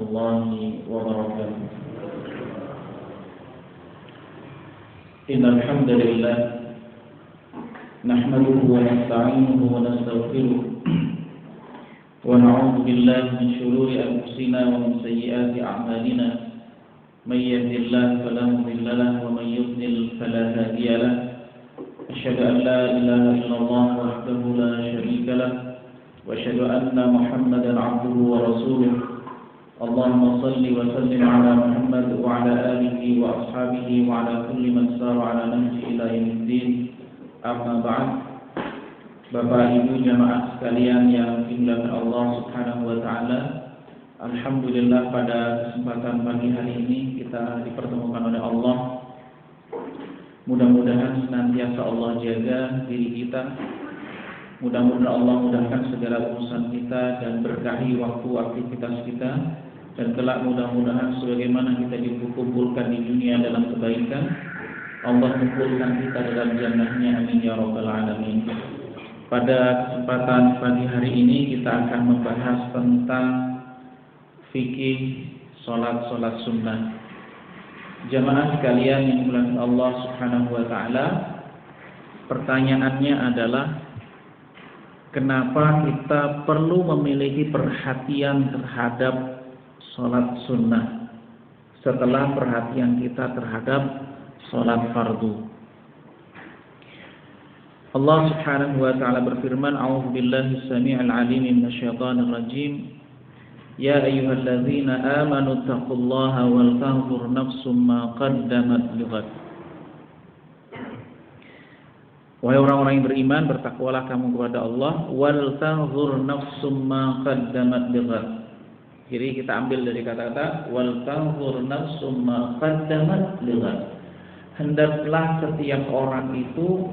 الله وبركاته. إن الحمد لله نحمده ونستعينه ونستغفره ونعوذ بالله من شرور أنفسنا ومن سيئات أعمالنا. من يهد الله فلا مضل له ومن يضلل فلا هادي له. أشهد أن لا إله إلا الله وحده لا شريك له وأشهد أن محمدا عبده ورسوله. اللهم صل وسلم على محمد وعلى آله وأصحابه وعلى كل من سار على نهجه إلى يوم الدين. Amma ba'd. Bapak Ibu jamaah sekalian yang dimuliakan Allah Subhanahu wa taala, alhamdulillah pada kesempatan pagi hari ini kita dipertemukan oleh Allah. Mudah-mudahan senantiasa Allah jaga diri kita. Mudah-mudahan Allah mudahkan segala urusan kita dan berkahi waktu aktivitas kita, dan kelak mudah-mudahan sebagaimana kita dikumpulkan di dunia dalam kebaikan, Allah kumpulkan kita dalam jannahnya, amin ya rabbal alamin. Pada kesempatan pagi hari ini kita akan membahas tentang fikih salat sunnah. Jamaah sekalian yang dimuliakan Allah Subhanahu wa taala, pertanyaannya adalah kenapa kita perlu memiliki perhatian terhadap salat sunnah setelah perhatian kita terhadap salat fardu. Allah Subhanahu wa taala berfirman, "A'udzu billahi samii'il 'aliim minasyaitonir rajiim. Ya ayyuhalladzina amanu taqullaha wal tanzur nafsum ma qaddamat lighad." Wahai orang-orang yang beriman, bertakwalah kamu kepada Allah, wal tanzur nafsum ma qaddamat lighad. Jadi kita ambil dari kata-kata wal tanzur nafsum ma qaddamat lighad. Hendaklah setiap orang itu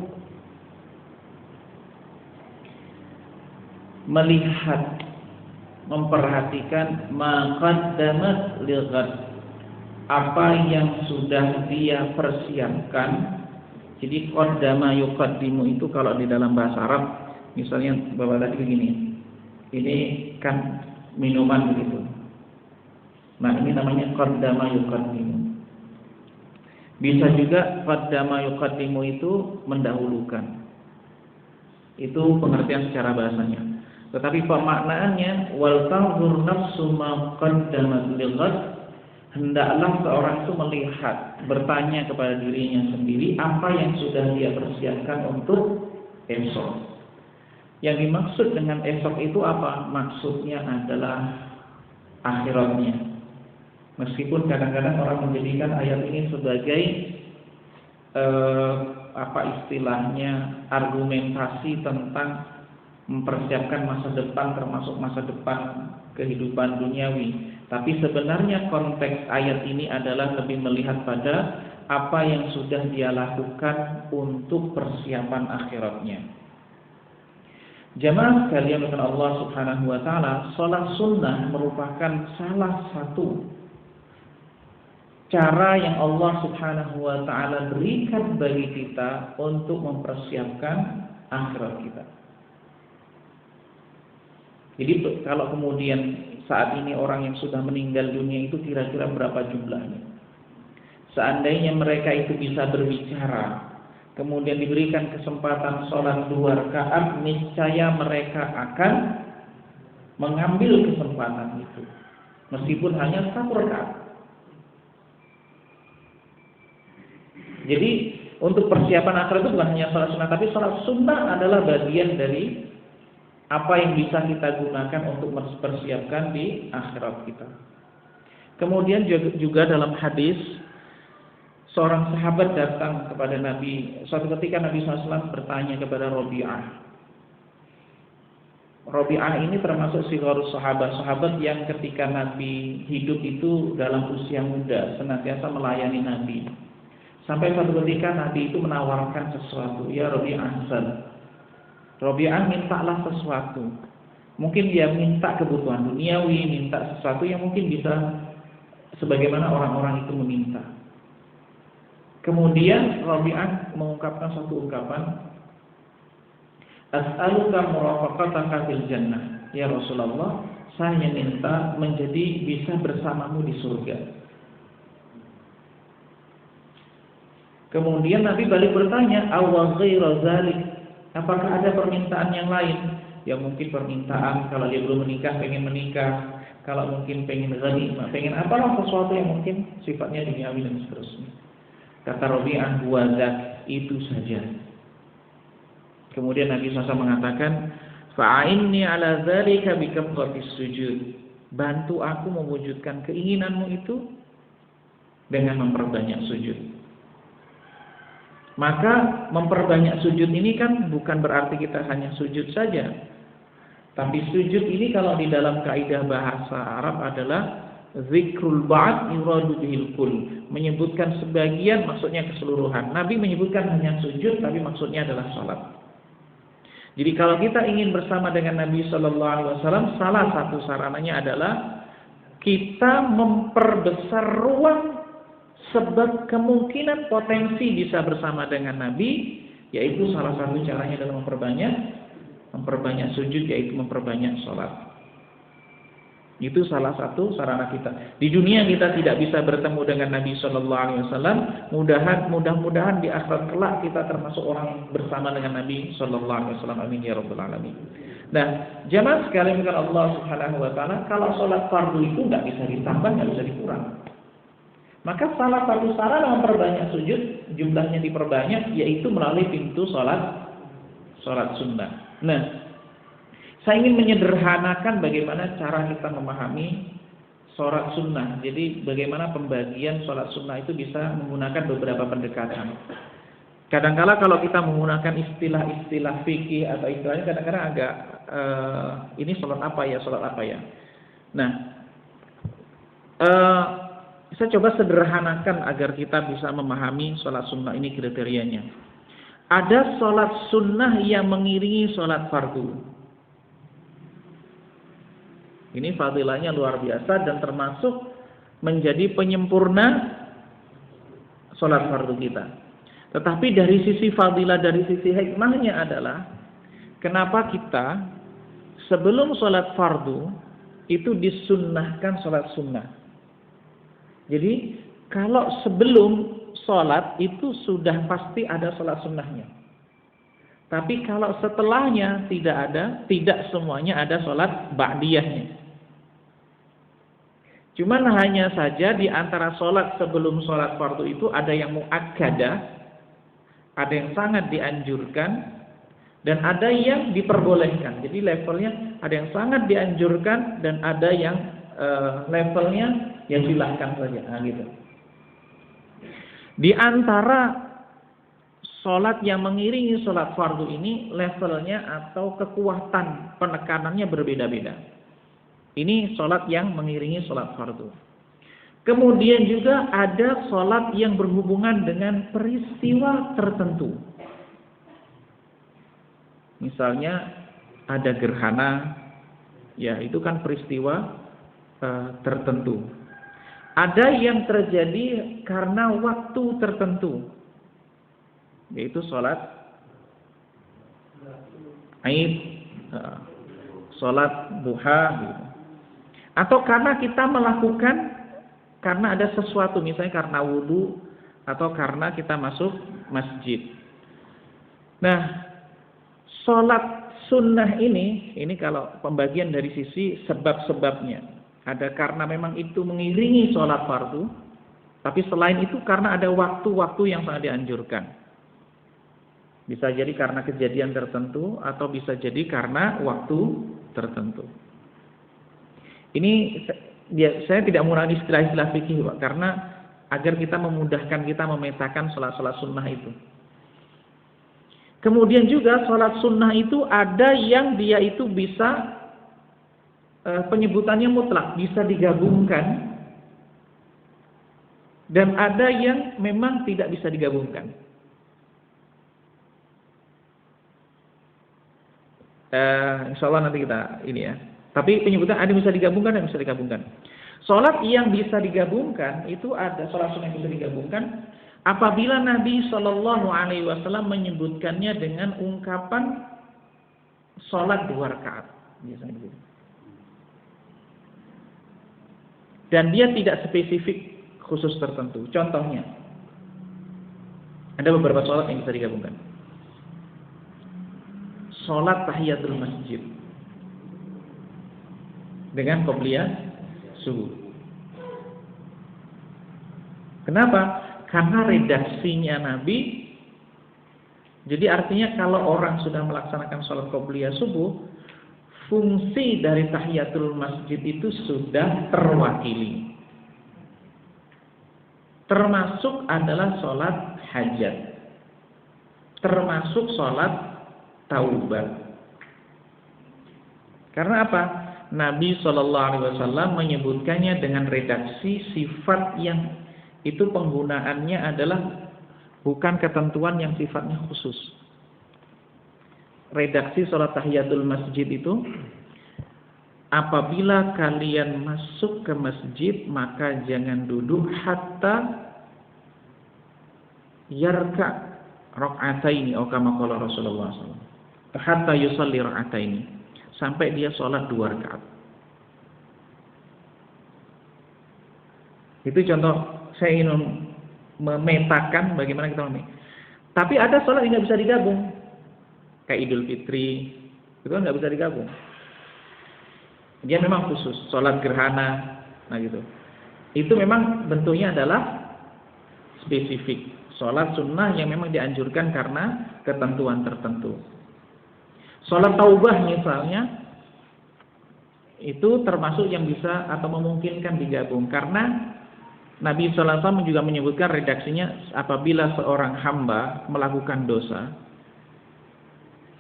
melihat, memperhatikan ma qaddamat lighad, apa yang sudah dia persiapkan. Jadi qaddama yuqaddimu itu kalau di dalam bahasa Arab, misalnya Bapak tadi begini, ini kan minuman begitu. Nah, ini namanya qaddama yuqaddimu. Bisa juga qaddama yuqaddimu itu mendahulukan. Itu pengertian secara bahasanya. Tetapi pemaknaannya wal tanzur nafsu ma qaddamat lighad, hendaklah seorang itu melihat, bertanya kepada dirinya sendiri apa yang sudah dia persiapkan untuk esok. Yang dimaksud dengan esok itu apa? Maksudnya adalah akhiratnya. Meskipun kadang-kadang orang menjadikan ayat ini sebagai argumentasi tentang mempersiapkan masa depan, termasuk masa depan kehidupan duniawi. Tapi sebenarnya konteks ayat ini adalah lebih melihat pada apa yang sudah dia lakukan untuk persiapan akhiratnya. Jamaah sekalian dengan Allah Subhanahu wa taala, salat sunnah merupakan salah satu cara yang Allah Subhanahu wa taala berikan bagi kita untuk mempersiapkan akhirat kita. Jadi kalau kemudian saat ini orang yang sudah meninggal dunia itu kira-kira berapa jumlahnya? Seandainya mereka itu bisa berbicara, kemudian diberikan kesempatan sholat 2 rakaat, niscaya mereka akan mengambil kesempatan itu, meskipun hanya 1 rakaat. Jadi untuk persiapan akhirat itu bukan hanya sholat sunnah, tapi sholat sunnah adalah bagian dari apa yang bisa kita gunakan untuk mempersiapkan di akhirat kita. Kemudian juga dalam hadis, seorang sahabat datang kepada Nabi. Suatu ketika Nabi SAW bertanya kepada Rabi'ah. Rabi'ah ini termasuk sigharus sahabat yang ketika Nabi hidup itu dalam usia muda, senantiasa melayani Nabi. Sampai suatu ketika Nabi itu menawarkan sesuatu, ya Rabi'ah, Rabi'ah, mintalah sesuatu. Mungkin dia minta kebutuhan duniawi, minta sesuatu yang mungkin bisa sebagaimana orang-orang itu meminta. Kemudian Rabi'ah mengungkapkan satu ungkapan, as'aluka murafaqataka fil jannah. Ya Rasulullah, saya minta menjadi bisa bersamamu di surga. Kemudian Nabi balik bertanya, aw ghairu dzalik, apakah ada permintaan yang lain? Ya mungkin permintaan kalau dia belum menikah pengen menikah, kalau mungkin pengen ghanimah, pengen apalah sesuatu yang mungkin sifatnya duniawi dan seterusnya. Kata Rabi'ah, wadzak, itu saja. Kemudian Nabi SAW mengatakan, fa'inni ala dzalika bikafratis sujud. Bantu aku mewujudkan keinginanmu itu dengan memperbanyak sujud. Maka memperbanyak sujud ini kan bukan berarti kita hanya sujud saja. Tapi sujud ini kalau di dalam kaidah bahasa Arab adalah zikrul ba'd yuradu bihil kull. Menyebutkan sebagian maksudnya keseluruhan. Nabi menyebutkan hanya sujud tapi maksudnya adalah salat. Jadi kalau kita ingin bersama dengan Nabi Shallallahu Alaihi Wasallam, salah satu sarananya adalah kita memperbesar ruang sebab kemungkinan potensi bisa bersama dengan Nabi, yaitu salah satu caranya adalah memperbanyak sujud, yaitu memperbanyak sholat. Itu salah satu sarana kita. Di dunia kita tidak bisa bertemu dengan Nabi Shallallahu Alaihi Wasallam. Mudah-mudahan di akhirat kelak kita termasuk orang bersama dengan Nabi Shallallahu Alaihi Wasallam. Amin ya rabbal alamin. Nah, jamaah sekalian dengan Allah Subhanahu Wa Taala, kalau sholat fardu itu nggak bisa ditambah, nggak bisa dikurang. Maka salah satu sarana memperbanyak sujud, jumlahnya diperbanyak, yaitu melalui pintu sholat sunnah. Nah, saya ingin menyederhanakan bagaimana cara kita memahami sholat sunnah. Jadi bagaimana pembagian sholat sunnah itu bisa menggunakan beberapa pendekatan. Kadang-kala kalau kita menggunakan istilah-istilah fikih atau istilahnya kadang-kadang agak ini sholat apa ya. Nah, saya coba sederhanakan agar kita bisa memahami sholat sunnah ini kriterianya. Ada sholat sunnah yang mengiringi sholat fardu. Ini fadilahnya luar biasa dan termasuk menjadi penyempurna sholat fardu kita. Tetapi dari sisi fadilah, dari sisi hikmahnya adalah kenapa kita sebelum sholat fardu itu disunnahkan sholat sunnah. Jadi kalau sebelum sholat itu sudah pasti ada sholat sunnahnya. Tapi kalau setelahnya tidak ada, tidak semuanya ada sholat ba'diyahnya. Cuman hanya saja di antara sholat sebelum sholat fardu itu ada yang muakkadah, ada yang sangat dianjurkan, dan ada yang diperbolehkan. Jadi levelnya ada yang sangat dianjurkan dan ada yang levelnya yang silahkan saja. Nah, gitu. Di antara sholat yang mengiringi sholat fardu ini levelnya atau kekuatan penekanannya berbeda-beda. Ini sholat yang mengiringi sholat fardu. Kemudian juga ada sholat yang berhubungan dengan peristiwa tertentu. Misalnya ada gerhana, ya itu kan peristiwa tertentu. Ada yang terjadi karena waktu tertentu, yaitu sholat Aid, sholat duha, gitu. Atau karena kita melakukan karena ada sesuatu, misalnya karena wudu atau karena kita masuk masjid. Nah, sholat sunnah ini kalau pembagian dari sisi sebab-sebabnya. Ada karena memang itu mengiringi sholat fardu, tapi selain itu karena ada waktu-waktu yang sangat dianjurkan. Bisa jadi karena kejadian tertentu atau bisa jadi karena waktu tertentu. Ini saya tidak menggunakan istilah-istilah fikih, Pak, karena agar kita memudahkan kita memetakan sholat-sholat sunnah itu. Kemudian juga sholat sunnah itu ada yang dia itu bisa penyebutannya mutlak, bisa digabungkan, dan ada yang memang tidak bisa digabungkan. Insya Allah nanti kita ini ya. Tapi penyebutan ada yang bisa digabungkan dan bisa digabungkan. Sholat yang bisa digabungkan itu ada sholat sunnah yang bisa digabungkan apabila Nabi Shallallahu Alaihi Wasallam menyebutkannya dengan ungkapan sholat 2 rakaat, biasanya begitu. dan dia tidak spesifik khusus tertentu. Contohnya, ada beberapa sholat yang bisa digabungkan. Sholat tahiyatul masjid dengan qobliyah subuh. Kenapa? Karena redaksinya Nabi. Jadi artinya kalau orang sudah melaksanakan sholat qobliyah subuh, fungsi dari tahiyatul masjid itu sudah terwakili. Termasuk adalah sholat hajat, termasuk sholat taubat. Karena apa? Nabi SAW menyebutkannya dengan redaksi sifat yang itu penggunaannya adalah bukan ketentuan yang sifatnya khusus. Redaksi sholat tahiyatul masjid itu, apabila kalian masuk ke masjid maka jangan duduk hatta yarka rakaataini atau kama qala Rasulullah SAW. Hatta yusalli rakaataini, sampai dia sholat 2 rakaat. Itu contoh, saya ingin memetakan bagaimana kita memilih. Tapi ada sholat yang nggak bisa digabung, kayak Idul Fitri, itu kan nggak bisa digabung. Dia memang khusus, sholat gerhana, nah gitu. Itu memang bentuknya adalah spesifik, sholat sunnah yang memang dianjurkan karena ketentuan tertentu. Sholat taubah misalnya, itu termasuk yang bisa atau memungkinkan digabung, karena Nabi SAW juga menyebutkan redaksinya, apabila seorang hamba melakukan dosa,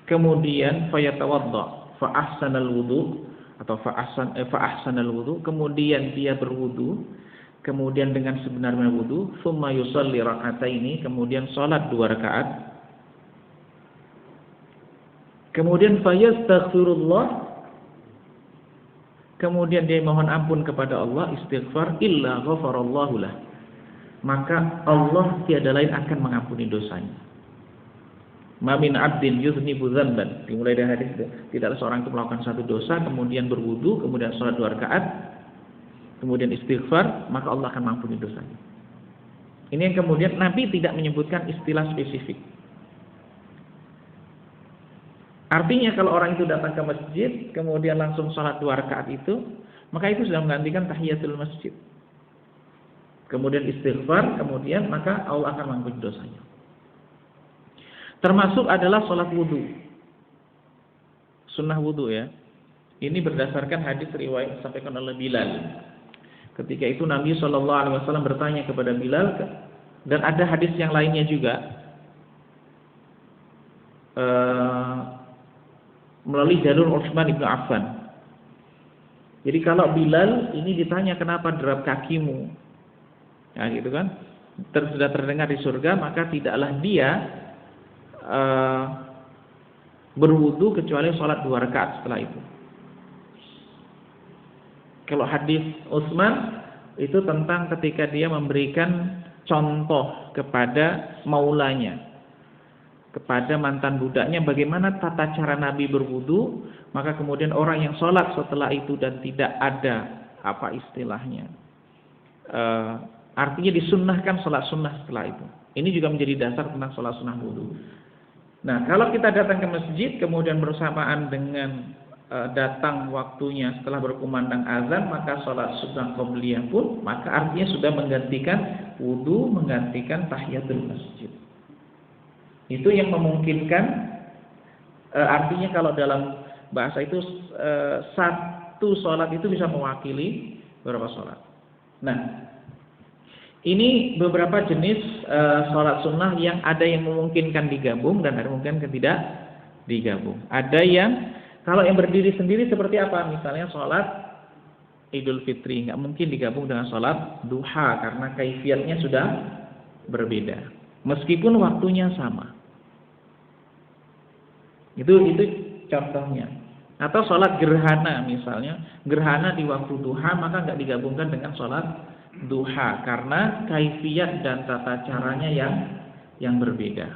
kemudian fayatawadda fa ahsanal wudu atau fa ahsanal wudu, kemudian dia berwudu, kemudian dengan sebenar-benar wudu, tsumma yusalli raka'ataini, kemudian salat 2 rakaat, kemudian fayastaghfirullah, kemudian dia mohon ampun kepada Allah, istighfar, illa ghafarallahu lah, maka Allah tiada lain akan mengampuni dosanya. Ma min 'abdin yuznibu dzanban, dimulai dari hadis itu, tidaklah seorang itu melakukan satu dosa, kemudian berwudu, kemudian salat 2 rakaat, kemudian istighfar, maka Allah akan mengampuni dosanya. Ini yang kemudian Nabi tidak menyebutkan istilah spesifik. Artinya kalau orang itu datang ke masjid, kemudian langsung sholat 2 rakaat itu, maka itu sudah menggantikan tahiyatul masjid. Kemudian istighfar, kemudian maka Allah akan mengampuni dosanya. Termasuk adalah sholat wudu, sunnah wudu ya. Ini berdasarkan hadis riwayat disampaikan oleh Bilal. Ketika itu Nabi SAW bertanya kepada Bilal, dan ada hadis yang lainnya juga, melalui jalur Utsman bin Affan. Jadi kalau Bilal ini ditanya kenapa derap kakimu, ya gitu kan, sudah terdengar di surga, maka tidaklah dia berwudu kecuali sholat 2 rakaat setelah itu. Kalau hadis Utsman itu tentang ketika dia memberikan contoh kepada maulanya, kepada mantan budaknya, bagaimana tata cara Nabi berwudu, maka kemudian orang yang sholat setelah itu dan tidak ada apa istilahnya, artinya disunnahkan sholat sunnah setelah itu. Ini juga menjadi dasar tentang sholat sunnah wudu. Nah, kalau kita datang ke masjid kemudian bersamaan dengan datang waktunya setelah berkumandang azan, maka sholat sunnah qobliyah pun, maka artinya sudah menggantikan wudu, menggantikan tahiyatul masjid. Itu yang memungkinkan, artinya kalau dalam bahasa itu satu sholat itu bisa mewakili beberapa sholat. Nah, ini beberapa jenis sholat sunnah yang ada yang memungkinkan digabung dan ada yang memungkinkan tidak digabung. Ada yang kalau yang berdiri sendiri seperti apa? Misalnya sholat Idul Fitri nggak mungkin digabung dengan sholat duha karena kaifiatnya sudah berbeda, meskipun waktunya sama. Itu contohnya. Atau sholat gerhana misalnya, gerhana di waktu duha maka nggak digabungkan dengan sholat duha karena kaifiat dan tata caranya yang berbeda.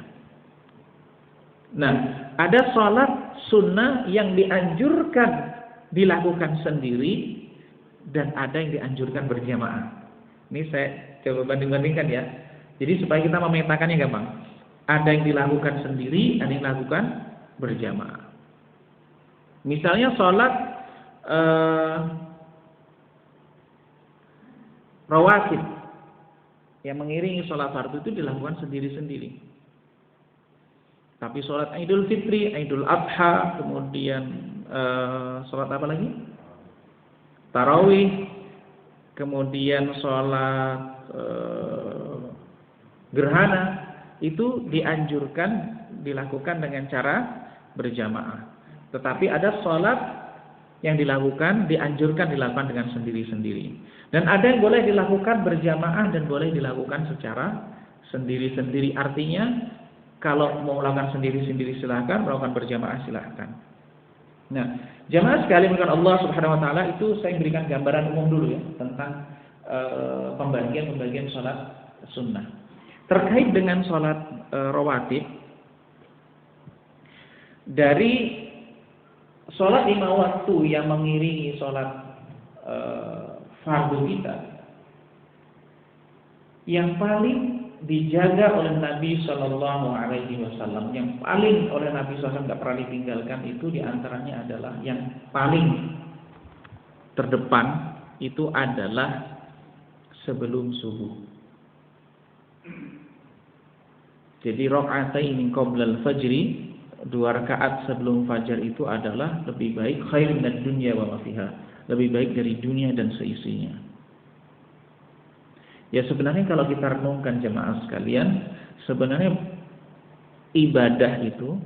Nah, ada sholat sunnah yang dianjurkan dilakukan sendiri dan ada yang dianjurkan berjamaah. Ini saya coba banding-bandingkan ya. Jadi supaya kita memetakannya gampang. Ada yang dilakukan sendiri, ada yang dilakukan berjamaah. Misalnya sholat rawatib yang mengiringi sholat fardu itu dilakukan sendiri-sendiri. Tapi sholat Idul Fitri, Idul Adha, kemudian sholat apa lagi? Tarawih, kemudian sholat gerhana, itu dianjurkan dilakukan dengan cara berjamaah. Tetapi ada sholat yang dianjurkan dilakukan dengan sendiri-sendiri. Dan ada yang boleh dilakukan berjamaah dan boleh dilakukan secara sendiri-sendiri. Artinya kalau mau melakukan sendiri-sendiri silahkan, melakukan berjamaah silahkan. Nah, jamaah sekalian Allah Subhanahu Wa Taala, itu saya berikan gambaran umum dulu ya tentang pembagian sholat sunnah. Terkait dengan sholat rawatib, dari sholat 5 waktu yang mengiringi sholat fardu kita, yang paling dijaga oleh Nabi Shallallahu Alaihi Wasallam, yang paling oleh Nabi SAW nggak pernah ditinggalkan, itu diantaranya adalah yang paling terdepan itu adalah sebelum subuh. Jadi rakaataini qoblal fajri, 2 rakaat sebelum fajar itu adalah lebih baik, khair minad dunya wa ma fiha, lebih baik dari dunia dan seisinya. Ya sebenarnya kalau kita renungkan jemaah sekalian, sebenarnya ibadah itu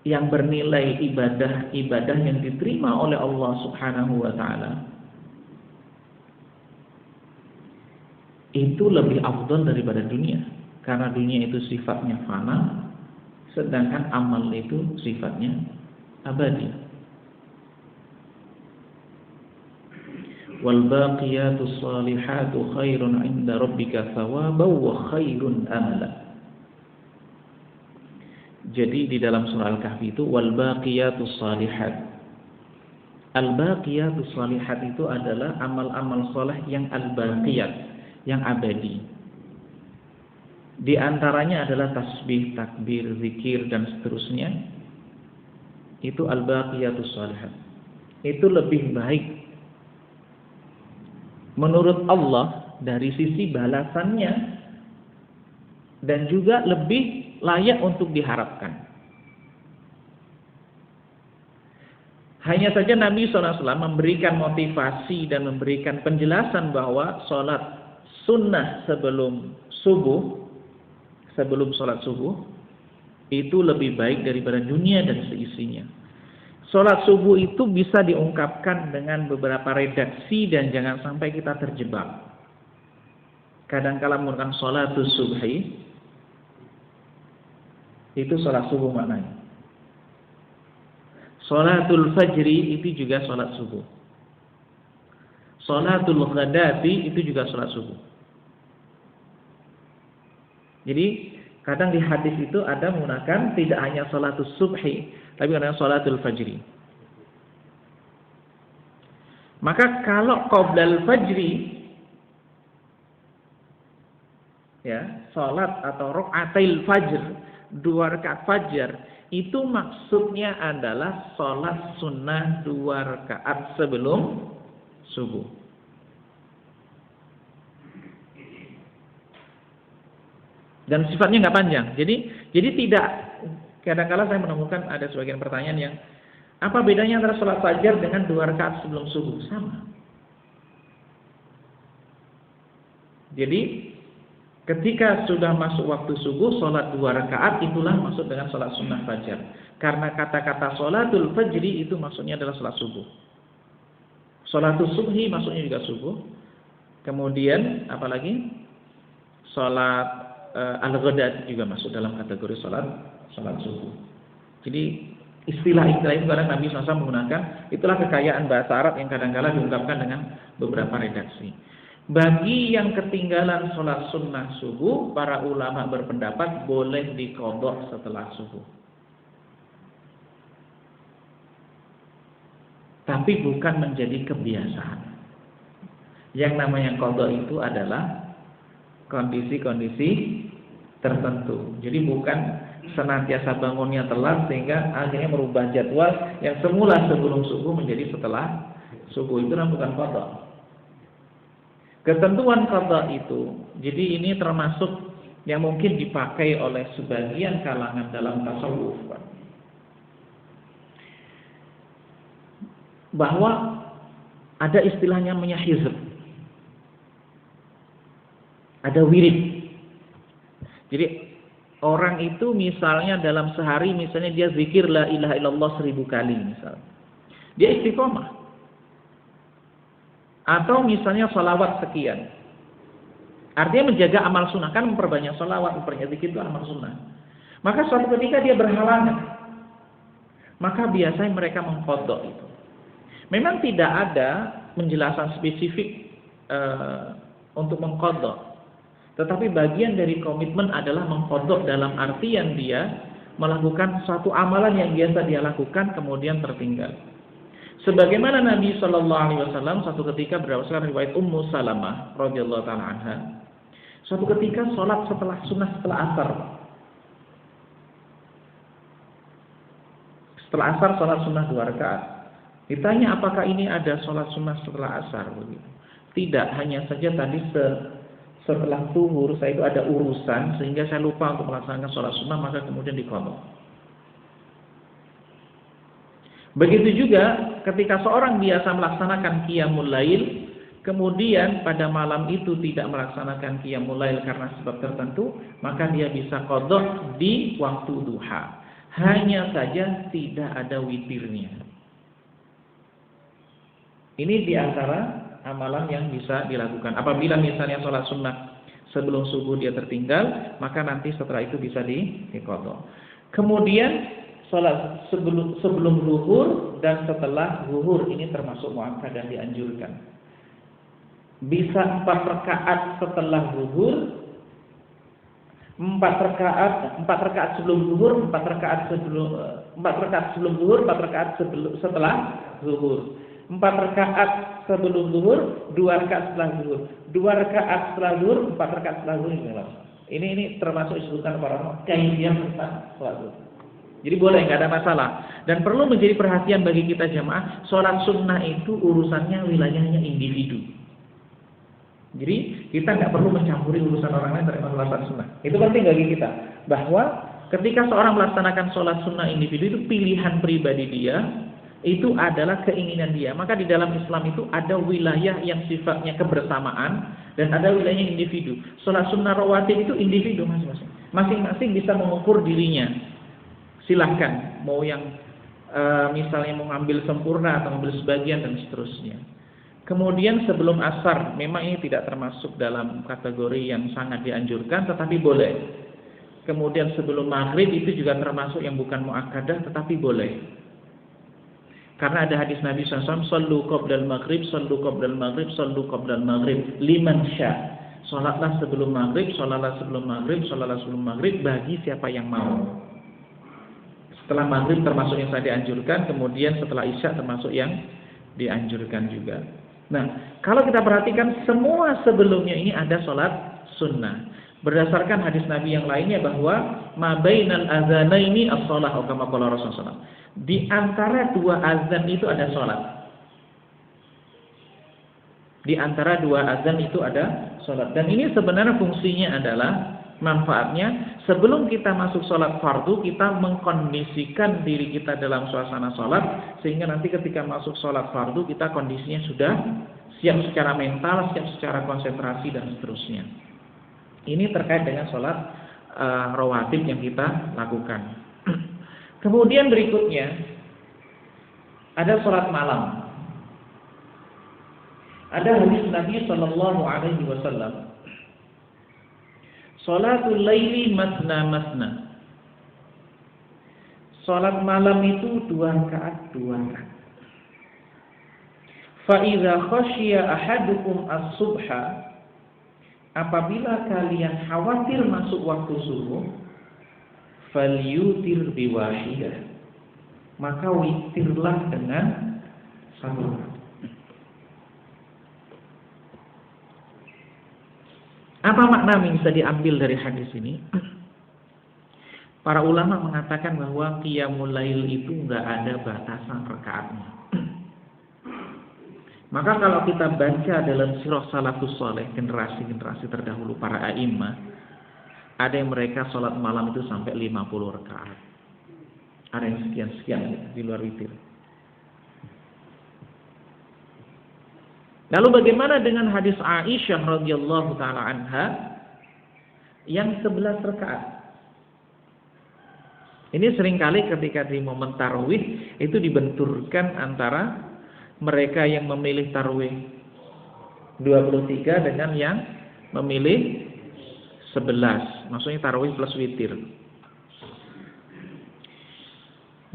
yang bernilai ibadah yang diterima oleh Allah Subhanahu wa taala itu lebih afdal daripada dunia. Karena dunia itu sifatnya fana, sedangkan amal itu sifatnya abadi. Wal baqiyatus salihatu khairun 'inda rabbika thawaban wa khairun amala. Jadi di dalam surah Al-Kahfi itu wal baqiyatus salihat. Al baqiyatus salihat itu adalah amal-amal saleh yang al-baqiyat, yang abadi. Di antaranya adalah tasbih, takbir, zikir dan seterusnya. Itu al-baqiyatus salihat. Itu lebih baik menurut Allah dari sisi balasannya, dan juga lebih layak untuk diharapkan. Hanya saja Nabi SAW memberikan motivasi dan memberikan penjelasan bahwa sholat sunnah sebelum sholat subuh itu lebih baik daripada dunia dan seisinya. Sholat subuh itu bisa diungkapkan dengan beberapa redaksi dan jangan sampai kita terjebak. Kadang-kala menggunakan sholatus subhi, itu sholat subuh maknanya. Sholatul fajri itu juga sholat subuh. Sholatul ghadati itu juga sholat subuh. Jadi kadang di hadis itu ada menggunakan tidak hanya sholatus subhi, tapi kadang sholatul fajri. Maka kalau qoblal fajri, ya, sholat atau rakaatail fajr, 2 rakaat fajar, itu maksudnya adalah sholat sunnah 2 rakaat sebelum subuh. Dan sifatnya nggak panjang. Jadi tidak, kadang-kala saya menemukan ada sebagian pertanyaan yang apa bedanya antara sholat fajar dengan 2 rakaat sebelum subuh? Sama. Jadi ketika sudah masuk waktu subuh, sholat 2 rakaat itulah maksud dengan sholat sunnah fajar. Karena kata-kata sholatul fajri itu maksudnya adalah sholat subuh. Sholatul subhi maksudnya juga subuh. Kemudian apalagi sholat al-ghadat juga masuk dalam kategori sholat subuh. Jadi istilah-istilah itu kadang Nabi SAW menggunakan, itulah kekayaan bahasa Arab yang kadang-kadang diungkapkan dengan beberapa redaksi. Bagi yang ketinggalan sholat sunnah subuh, para ulama berpendapat boleh diqadha setelah subuh. Tapi tapi bukan menjadi kebiasaan. Yang namanya qadha itu adalah kondisi-kondisi tertentu. Jadi bukan senantiasa bangunnya telat sehingga akhirnya merubah jadwal yang semula sebelum subuh menjadi setelah subuh. Itu bukan qadha. Ketentuan qadha itu, jadi ini termasuk yang mungkin dipakai oleh sebagian kalangan dalam tasawuf, bahwa ada istilahnya namanya hizb, ada wirid. Jadi orang itu misalnya dalam sehari misalnya dia zikir la ilaha illallah 1000 kali misalnya, dia istiqomah. Atau misalnya sholawat sekian, artinya menjaga amal sunnah, kan memperbanyak sholawat, memperbanyak zikir itu amal sunnah. Maka suatu ketika dia berhalangan, maka biasanya mereka mengqadha itu. Memang tidak ada penjelasan spesifik untuk mengqadha, tetapi bagian dari komitmen adalah mengqadha dalam artian dia melakukan suatu amalan yang biasa dia lakukan kemudian tertinggal. Sebagaimana Nabi SAW suatu ketika berdasarkan riwayat Ummu Salamah radhiyallahu taala anha, suatu ketika sholat setelah sunnah setelah asar. Setelah asar sholat sunnah 2 rakaat. Ditanya apakah ini ada sholat sunnah setelah asar begitu. Tidak, hanya saja tadi setelah zuhur saya itu ada urusan sehingga saya lupa untuk melaksanakan sholat sunnah, maka kemudian diqadha. Begitu juga ketika seorang biasa melaksanakan qiyamul lail, kemudian pada malam itu tidak melaksanakan qiyamul lail karena sebab tertentu, maka dia bisa qadha di waktu duha. Hanya saja tidak ada witirnya. Ini di antara amalan yang bisa dilakukan. Apabila misalnya sholat sunnah sebelum subuh dia tertinggal, maka nanti setelah itu bisa diqadha. Kemudian sholat sebelum zuhur dan setelah zuhur ini termasuk muakkadah, dianjurkan. Bisa 4 rakaat setelah zuhur, 4 rakaat sebelum zuhur, 4 rakaat sebelum zuhur, 4 rakaat setelah zuhur. 4 rakaat sebelum zuhur, 2 rakaat setelah zuhur. 2 rakaat setelah zuhur, 4 rakaat setelah zuhur. Ini termasuk disebutkan para ulama kaifiyah tentang sholat zuhur. Jadi boleh, nggak ada masalah. Dan perlu menjadi perhatian bagi kita jamaah, sholat sunnah itu urusannya wilayahnya individu. Jadi kita nggak perlu mencampuri urusan orang lain terkait sholat sunnah. Itu penting bagi kita, bahwa ketika seorang melaksanakan sholat sunnah individu itu pilihan pribadi dia, itu adalah keinginan dia. Maka di dalam Islam itu ada wilayah yang sifatnya kebersamaan dan ada wilayah individu. Sholat sunnah rawatib itu individu masing-masing. Masing-masing bisa mengukur dirinya. Silahkan, mau yang misalnya mau ngambil sempurna atau ngambil sebagian dan seterusnya. Kemudian sebelum asar, memang ini tidak termasuk dalam kategori yang sangat dianjurkan, tetapi boleh. Kemudian sebelum maghrib itu juga termasuk yang bukan muakkadah, tetapi boleh. Karena ada hadis Nabi SAW, sallu qabdal maghrib, sallu qabdal maghrib, sallu qabdal maghrib, liman sya. Salatlah sebelum maghrib, salatlah sebelum maghrib, salatlah sebelum maghrib, bagi siapa yang mau. Setelah maghrib termasuk yang saya dianjurkan, kemudian setelah isya termasuk yang dianjurkan juga. Nah, kalau kita perhatikan semua sebelumnya ini ada sholat sunnah. Berdasarkan hadis Nabi yang lainnya bahwa ma bainal adzanaini as-shalah, atau kama qala Rasulullah. Di antara 2 azan itu ada sholat. Di antara 2 azan itu ada sholat. Dan ini sebenarnya fungsinya adalah, manfaatnya, sebelum kita masuk sholat fardu, kita mengkondisikan diri kita dalam suasana sholat, sehingga nanti ketika masuk sholat fardu, kita kondisinya sudah siap secara mental, siap secara konsentrasi, dan seterusnya. Ini terkait dengan sholat rawatib yang kita lakukan. Kemudian berikutnya, ada sholat malam. Ada hadis Nabi SAW, sholatul laili masna masna. Sholat malam itu 2 rakaat, 2 rakaat. Fa idza khasyiya ahadukum as-subha, apabila kalian khawatir masuk waktu subuh, falyutir biwahidah, maka witirlah dengan Satu. Apa makna yang bisa diambil dari hadis ini? Para ulama mengatakan bahwa qiyamul lail itu enggak ada batasan rakaatnya. Maka kalau kita baca dalam sirah salafus saleh, generasi-generasi terdahulu para a'immah, ada yang mereka sholat malam itu sampai 50 rakaat. Ada yang sekian-sekian di luar witir. Lalu bagaimana dengan hadis Aisyah radhiyallahu taala anha yang 11 rakaat? Ini seringkali ketika di momen tarawih itu dibenturkan antara mereka yang memilih tarawih 23 dengan yang memilih 11. Maksudnya tarawih plus witir.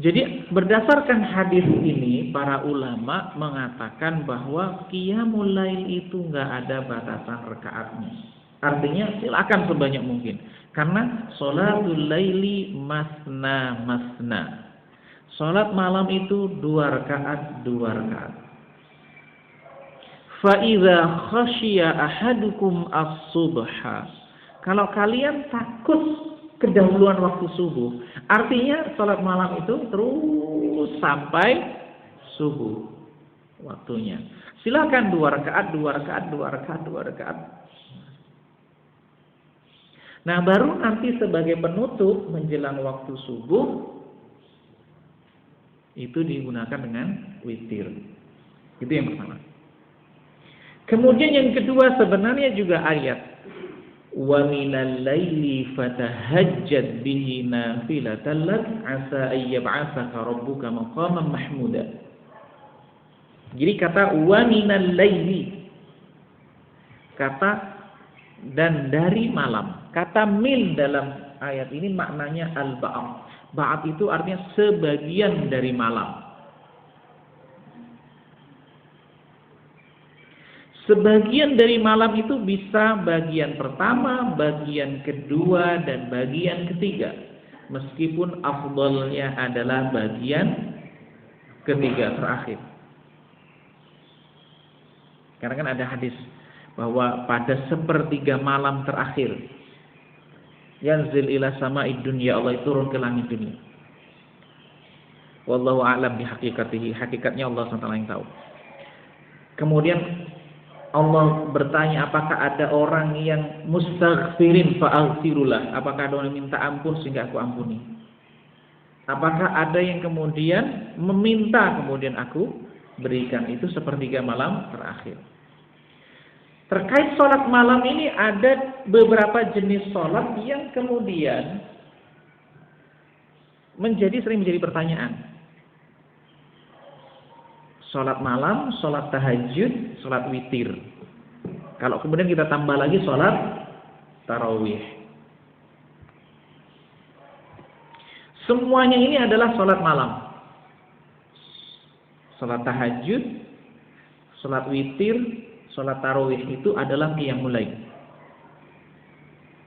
Jadi berdasarkan hadis ini para ulama mengatakan bahwa qiyamul lail itu enggak ada batasan rakaatnya. Artinya silakan sebanyak mungkin. Karena sholatul laili masna masna. Salat malam itu 2 rakaat 2 rakaat. Fa idza khasyiya ahadukum as-subha. Kalau kalian takut kedahuluan waktu subuh, artinya salat malam itu terus sampai subuh waktunya. Silakan 2 rakaat 2 rakaat 2 rakaat 2 rakaat. Nah, baru nanti sebagai penutup menjelang waktu subuh itu digunakan dengan witir. Itu yang pertama. Kemudian yang kedua sebenarnya juga ayat wa minal laili fatahajjad bihi nafilatan lak asa ay yab'atsaka rabbuka maqaman mahmuda. Jadi kata wa minal laili, kata dan dari malam. Kata min dalam ayat ini maknanya al-ba'd. Ba'd itu artinya sebagian dari malam. Sebagian dari malam itu bisa bagian pertama, bagian kedua, dan bagian ketiga. Meskipun afdalnya adalah bagian ketiga terakhir. Karena kan ada hadis bahwa pada sepertiga malam terakhir yanzil ila sama'id dunya, Allah turun ke langit dunia. Wallahu a'lam bihaqiqatihi, hakikatnya Allah SWT yang tahu. Kemudian Allah bertanya, apakah ada orang yang mustaghfirin fa'aghfirullah, apakah ada orang yang minta ampun sehingga aku ampuni? Apakah ada yang kemudian meminta kemudian aku berikan? Itu sepertiga malam terakhir. Terkait sholat malam ini ada beberapa jenis sholat yang kemudian sering menjadi pertanyaan. Sholat malam, sholat tahajud, sholat witir. Kalau kemudian kita tambah lagi sholat tarawih. Semuanya ini adalah sholat malam. Sholat tahajud, sholat witir, sholat tarawih itu adalah qiyamul lail.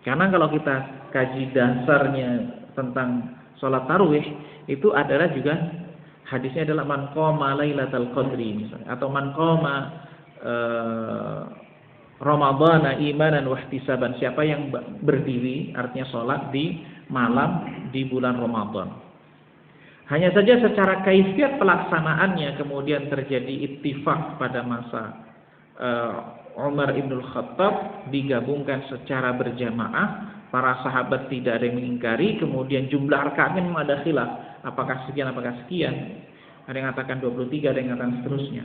Karena kalau kita kaji dasarnya tentang sholat tarawih itu adalah juga hadisnya adalah man qama lailatal qadri misalnya, atau man qama ramadhana imanan wa ihtisaban, siapa yang berdiri artinya sholat di malam di bulan Ramadan. Hanya saja secara kaifiat pelaksanaannya kemudian terjadi ittifaq pada masa Umar ibn Khattab, digabungkan secara berjamaah, para sahabat tidak ada yang mengingkari, kemudian jumlah rakaatnya memang ada khilaf, apakah sekian, ada yang mengatakan 23, ada yang mengatakan seterusnya.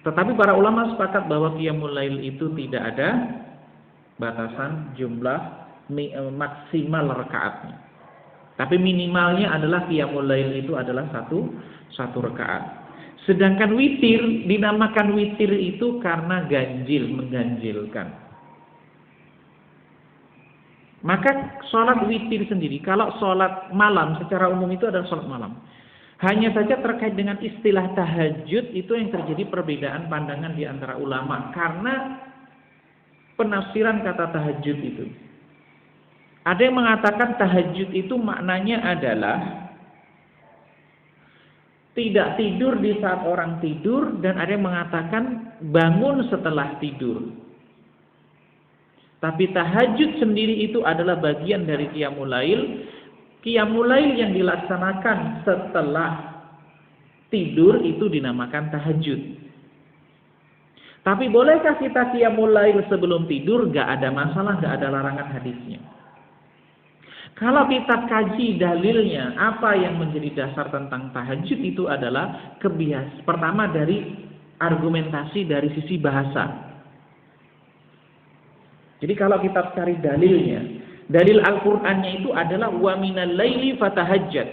Tetapi para ulama sepakat bahwa qiyamul lail itu tidak ada batasan jumlah maksimal rakaatnya, tapi minimalnya adalah qiyamul lail itu adalah satu rakaat. Sedangkan witir, dinamakan witir itu karena mengganjilkan. Maka sholat witir sendiri, kalau sholat malam secara umum itu adalah sholat malam. Hanya saja terkait dengan istilah tahajud itu yang terjadi perbedaan pandangan di antara ulama. Karena penafsiran kata tahajud itu. Ada yang mengatakan tahajud itu maknanya adalah tidak tidur di saat orang tidur, dan ada yang mengatakan bangun setelah tidur. Tapi tahajud sendiri itu adalah bagian dari qiyamul lail. Qiyamul lail yang dilaksanakan setelah tidur itu dinamakan tahajud. Tapi bolehkah kita qiyamul lail sebelum tidur? Gak ada masalah, gak ada larangan hadisnya. Kalau kita kaji dalilnya, apa yang menjadi dasar tentang tahajud itu adalah pertama dari argumentasi dari sisi bahasa. Jadi kalau kita cari dalilnya, dalil Al-Qur'annya itu adalah wa minal laili fatahajjad.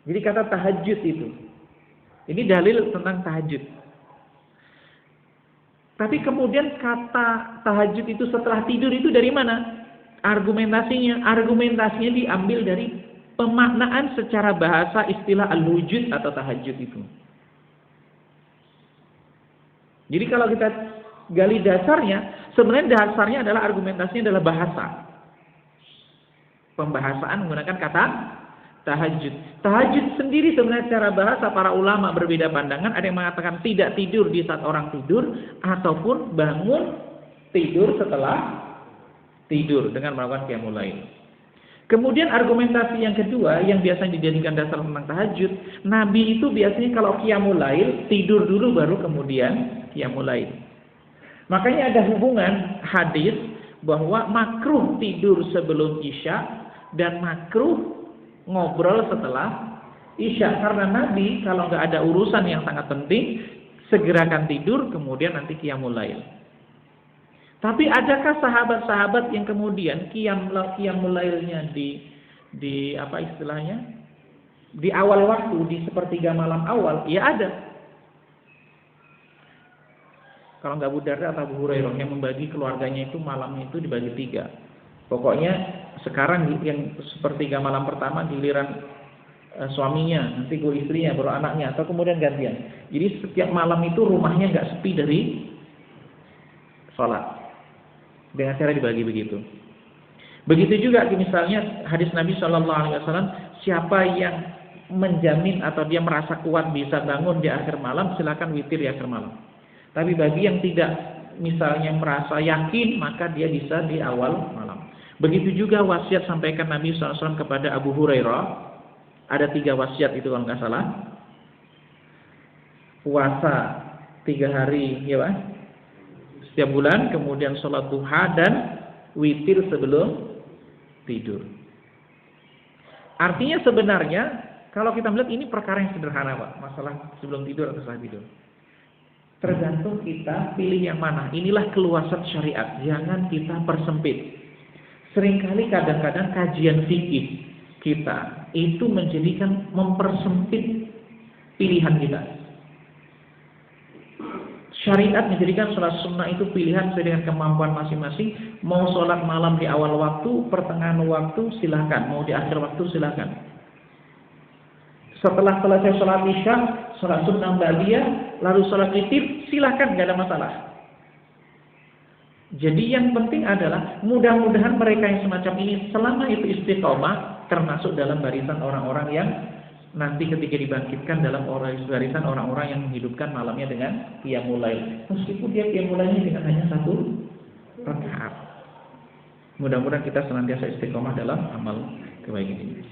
Jadi kata tahajud itu. Ini dalil tentang tahajud. Tapi kemudian kata tahajud itu setelah tidur itu dari mana? Argumentasinya diambil dari pemaknaan secara bahasa istilah al-wujud atau tahajud itu. Jadi kalau kita gali dasarnya, sebenarnya dasarnya adalah argumentasinya adalah bahasa. Pembahasaan menggunakan kata tahajud. Tahajud sendiri sebenarnya secara bahasa para ulama berbeda pandangan. Ada yang mengatakan tidak tidur di saat orang tidur, ataupun bangun tidur setelah tidur dengan melakukan qiyamul lail. Kemudian argumentasi yang kedua yang biasanya dijadikan dasar tentang tahajud, Nabi itu biasanya kalau qiyamul lail tidur dulu baru kemudian qiyamul lail. Makanya ada hubungan hadis bahwa makruh tidur sebelum Isya dan makruh ngobrol setelah Isya, karena Nabi kalau nggak ada urusan yang sangat penting segerakan tidur kemudian nanti qiyamul lail. Tapi adakah sahabat-sahabat yang kemudian qiyamul lailnya di apa istilahnya? Di awal waktu, di sepertiga malam awal? Ya ada. Kalau nggak Abu Darda atau Abu Hurairah yang membagi keluarganya itu malamnya itu dibagi 3. Pokoknya sekarang yang sepertiga malam pertama giliran suaminya, nanti istrinya, baru anaknya, atau kemudian gantian. Jadi setiap malam itu rumahnya nggak sepi dari sholat. Dengan cara dibagi begitu. Begitu juga misalnya hadis Nabi SAW, siapa yang menjamin atau dia merasa kuat bisa bangun di akhir malam, silakan witir di akhir malam. Tapi bagi yang tidak misalnya merasa yakin, maka dia bisa di awal malam. Begitu juga wasiat sampaikan Nabi SAW kepada Abu Hurairah. Ada 3 wasiat itu kalau nggak salah. Puasa 3 hari, ya Pak, setiap bulan, kemudian sholat duha dan witir sebelum tidur. Artinya sebenarnya kalau kita melihat ini perkara yang sederhana Pak, masalah sebelum tidur atau setelah tidur. Tergantung kita pilih yang mana. Inilah keluasan syariat. Jangan kita persempit. Seringkali kadang-kadang kajian fikih kita itu mempersempit pilihan kita. Syariat menjadikan sholat sunnah itu pilihan sesuai dengan kemampuan masing-masing. Mau sholat malam di awal waktu, pertengahan waktu, silahkan. Mau di akhir waktu, silahkan. Setelah selesai sholat isya, sholat sunnah ba'diyah, lalu sholat witir, silahkan, nggak ada masalah. Jadi yang penting adalah mudah-mudahan mereka yang semacam ini selama itu istiqomah termasuk dalam barisan orang-orang yang nanti ketika dibangkitkan dalam barisan orang-orang yang menghidupkan malamnya dengan qiyamul lail. Meskipun dia qiyamul lailnya dengan hanya 1 rakaat. Mudah-mudahan kita senantiasa istiqomah dalam amal kebaikan ini.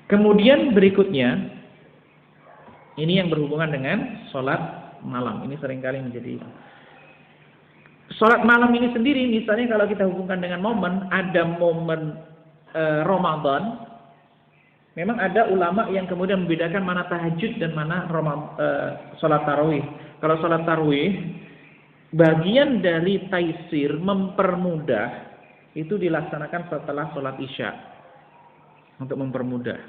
Kemudian berikutnya, ini yang berhubungan dengan sholat malam. Ini seringkali menjadi sholat malam ini sendiri. Misalnya kalau kita hubungkan dengan momen, ada momen Ramadan. Memang ada ulama yang kemudian membedakan mana tahajud dan mana sholat tarawih. Kalau sholat tarawih, bagian dari taisir mempermudah itu dilaksanakan setelah sholat isya untuk mempermudah.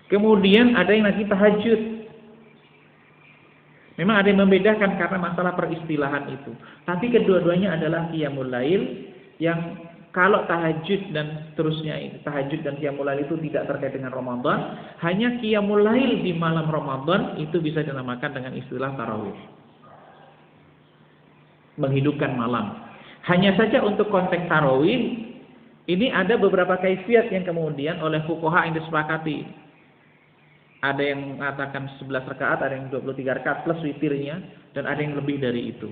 Kemudian ada yang lagi tahajud. Memang ada yang membedakan karena masalah peristilahan itu. Tapi kedua-duanya adalah qiyamul lail yang kalau tahajud dan seterusnya, tahajud dan qiyamul lail itu tidak terkait dengan Ramadan. Hanya qiyamul lail di malam Ramadan itu bisa dinamakan dengan istilah tarawih. Menghidupkan malam. Hanya saja untuk konteks tarawih, ini ada beberapa kaifiat yang kemudian oleh fuqaha yang disepakati. Ada yang mengatakan 11 rakaat, ada yang 23 rakaat plus witirnya, dan ada yang lebih dari itu.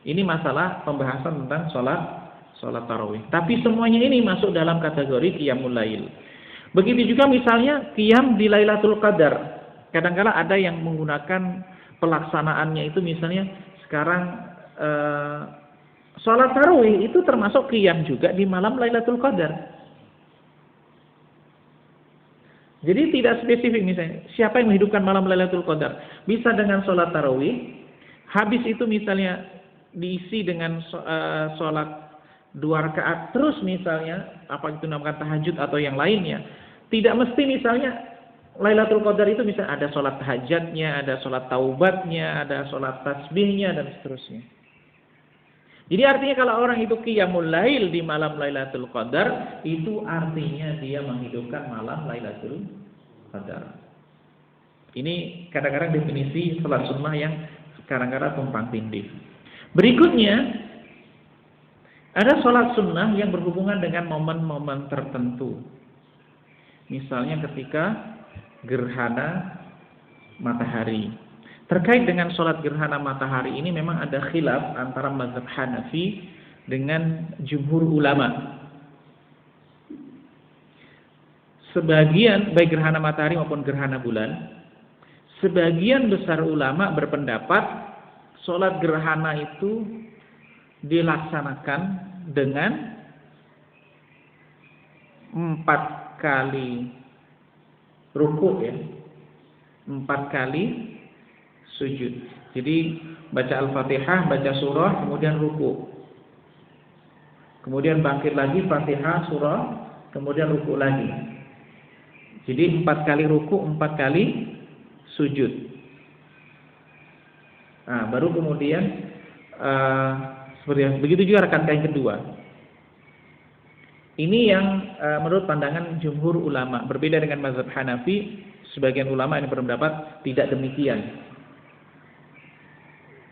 Ini masalah pembahasan tentang sholat tarawih. Tapi semuanya ini masuk dalam kategori qiyamul lail. Begitu juga misalnya qiyam di Lailatul Qadar. Kadang-kala ada yang menggunakan pelaksanaannya itu misalnya sekarang sholat tarawih itu termasuk qiyam juga di malam Lailatul Qadar. Jadi tidak spesifik misalnya siapa yang menghidupkan malam Lailatul Qadar. Bisa dengan sholat tarawih, habis itu misalnya diisi dengan sholat 2 rakaat terus misalnya, apa itu namanya tahajud atau yang lainnya. Tidak mesti misalnya Lailatul Qadar itu misalnya ada sholat tahajudnya, ada sholat taubatnya, ada sholat tasbihnya dan seterusnya. Jadi artinya kalau orang itu qiyamul lail di malam Lailatul Qadar, itu artinya dia menghidupkan malam Lailatul Qadar. Ini kadang-kadang definisi salat sunnah yang kadang-kadang tumpang tindih. Berikutnya, ada salat sunnah yang berhubungan dengan momen-momen tertentu. Misalnya ketika gerhana matahari. Terkait dengan sholat gerhana matahari ini memang ada khilaf antara mazhab Hanafi dengan jumhur ulama. Sebagian baik gerhana matahari maupun gerhana bulan, sebagian besar ulama berpendapat sholat gerhana itu dilaksanakan dengan 4 kali ruku ya, 4 kali sujud. Jadi baca Al-Fatihah, baca surah, kemudian ruku. Kemudian bangkit lagi Fatihah, surah, kemudian ruku lagi. Jadi 4 kali ruku, 4 kali sujud. Nah, baru kemudian seperti yang begitu juga rakaat yang kedua. Ini yang menurut pandangan jumhur ulama, berbeda dengan mazhab Hanafi. Sebagian ulama yang berpendapat tidak demikian.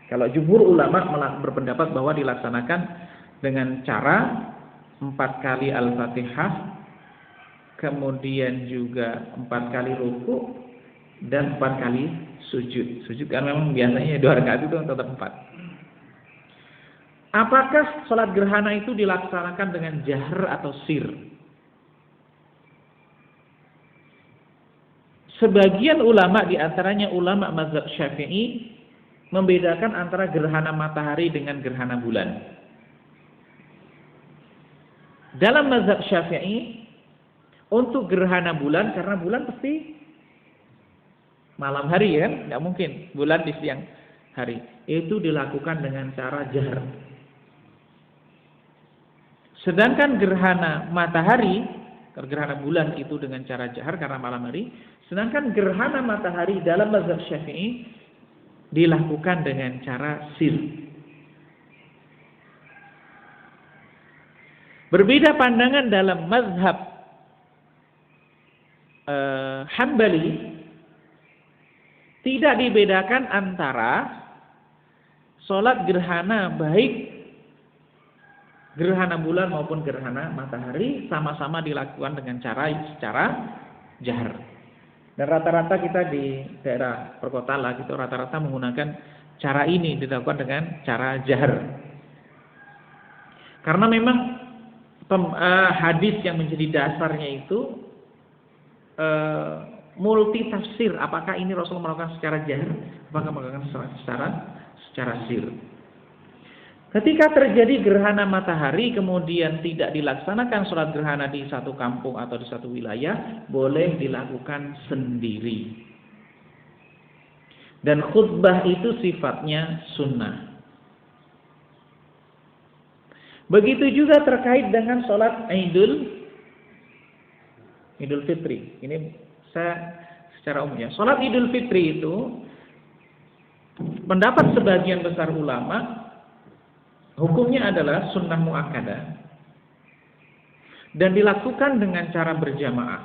Kalau jumhur ulama berpendapat bahwa dilaksanakan dengan cara 4 kali Al-Fatihah, kemudian juga 4 kali ruku dan 4 kali sujud. Sujud kan memang biasanya 2 rakaat itu tetap 4. Apakah sholat gerhana itu dilaksanakan dengan jahr atau sir? Sebagian ulama, diantaranya ulama mazhab Syafi'i, membedakan antara gerhana matahari dengan gerhana bulan. Dalam mazhab Syafi'i, untuk gerhana bulan, karena bulan pasti malam hari kan, nggak mungkin bulan di siang hari, itu dilakukan dengan cara jahr. Sedangkan gerhana matahari, gerhana bulan itu dengan cara jahr karena malam hari. Sedangkan gerhana matahari dalam mazhab Syafi'i dilakukan dengan cara sir. Berbeda pandangan dalam mazhab Hambali. Tidak dibedakan antara sholat gerhana baik gerhana bulan maupun gerhana matahari sama-sama dilakukan dengan secara jahr. Dan rata-rata kita di daerah perkotaan lah gitu rata-rata menggunakan cara ini, dilakukan dengan cara jahr. Karena memang hadis yang menjadi dasarnya itu multi tafsir. Apakah ini Rasulullah melakukan secara jahr, apakah melakukan secara sir. Ketika terjadi gerhana matahari kemudian tidak dilaksanakan sholat gerhana di satu kampung atau di satu wilayah, boleh dilakukan sendiri. Dan khutbah itu sifatnya sunnah. Begitu juga terkait dengan sholat Idul Fitri. Ini saya secara umumnya. Sholat Idul Fitri itu pendapat sebagian besar ulama hukumnya adalah sunnah muakkadah dan dilakukan dengan cara berjamaah.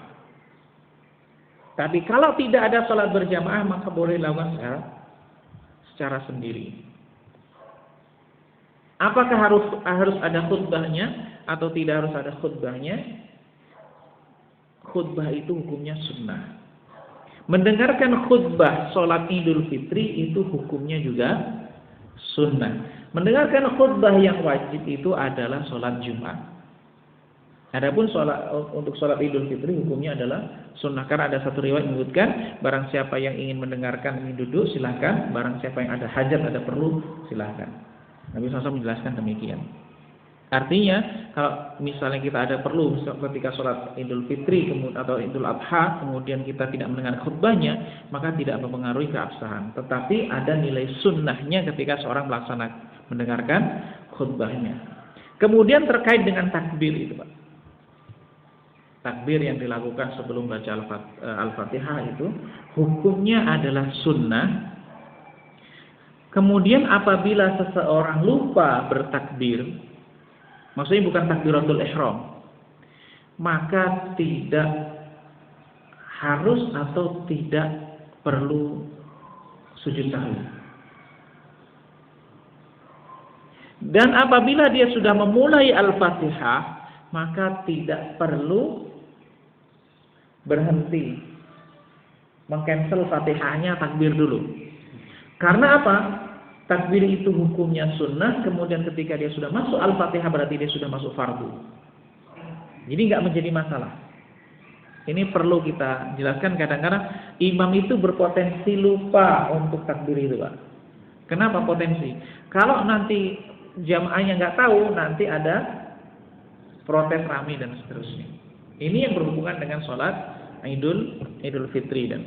Tapi kalau tidak ada sholat berjamaah maka boleh dilakukan secara sendiri. Apakah harus ada khutbahnya atau tidak harus ada khutbahnya? Khutbah itu hukumnya sunnah. Mendengarkan khutbah sholat Idul Fitri itu hukumnya juga sunnah. Mendengarkan khutbah yang wajib itu adalah sholat Jumat. Adapun untuk sholat Idul Fitri hukumnya adalah sunnah. Karena ada satu riwayat menyebutkan, barang siapa yang ingin mendengarkan ini duduk silahkan, barang siapa yang ada hajat, ada perlu silahkan. Nabi SAW menjelaskan demikian. Artinya kalau misalnya kita ada perlu ketika sholat Idul Fitri atau Idul Adha kemudian kita tidak mendengar khutbahnya, maka tidak mempengaruhi keabsahan. Tetapi ada nilai sunnahnya ketika seorang mendengarkan khutbahnya. Kemudian terkait dengan takbir itu, Pak. Takbir yang dilakukan sebelum baca Al-Fatihah itu hukumnya adalah sunnah. Kemudian apabila seseorang lupa bertakbir, maksudnya bukan takbiratul ihram, maka tidak harus atau tidak perlu sujud sahwi. Dan apabila dia sudah memulai Al-Fatihah, maka tidak perlu berhenti mengcancel Fatihahnya, takbir dulu. Karena apa? Takbir itu hukumnya sunnah, kemudian ketika dia sudah masuk Al-Fatihah berarti dia sudah masuk fardu. Jadi nggak menjadi masalah. Ini perlu kita jelaskan, kadang-kadang imam itu berpotensi lupa untuk takbir itu, Pak. Kenapa potensi? Kalau nanti jamaahnya nggak tahu, nanti ada protes rame dan seterusnya. Ini yang berhubungan dengan sholat Idul Fitri dan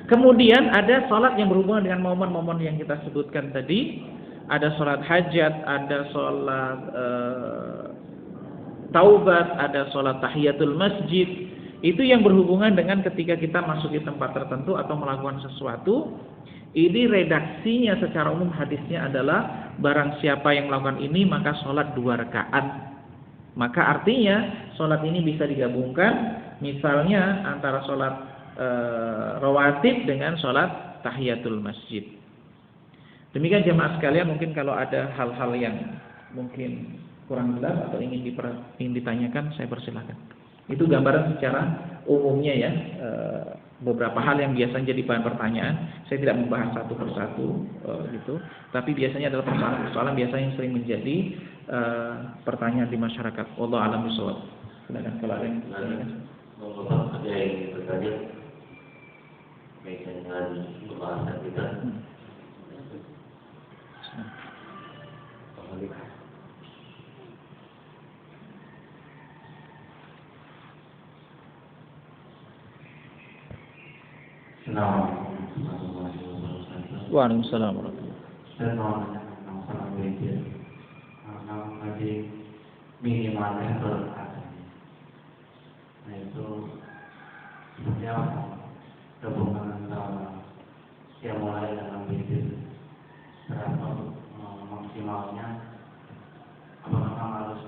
kemudian ada sholat yang berhubungan dengan momen-momen yang kita sebutkan tadi. Ada sholat hajat, ada sholat taubat, ada sholat tahiyatul masjid. Itu yang berhubungan dengan ketika kita masuk di tempat tertentu atau melakukan sesuatu. Ini redaksinya secara umum hadisnya adalah barang siapa yang melakukan ini maka sholat 2 rakaat. Maka artinya sholat ini bisa digabungkan misalnya antara sholat rawatib dengan sholat tahiyatul masjid. Demikian jemaah sekalian, mungkin kalau ada hal-hal yang mungkin kurang jelas atau ingin ditanyakan, saya persilahkan. Itu gambaran secara umumnya ya, beberapa hal yang biasanya jadi bahan pertanyaan. Saya tidak membahas satu persatu gitu, tapi biasanya adalah persoalan biasanya yang sering menjadi pertanyaan di masyarakat. Wallahu a'lam bishawab. Silakan kalau ada yang bertanya. Ada yang bertanya kaitan dengan pembahasan kita. Waalaikumsalam warahmatullahi wabarakatuh. Saya mau menanyakan masalah media. Kalau lagi minimalnya berkatanya, nah itu seperti apa gabungan antara yang mulai dalam media berapa maksimalnya? Apakah harus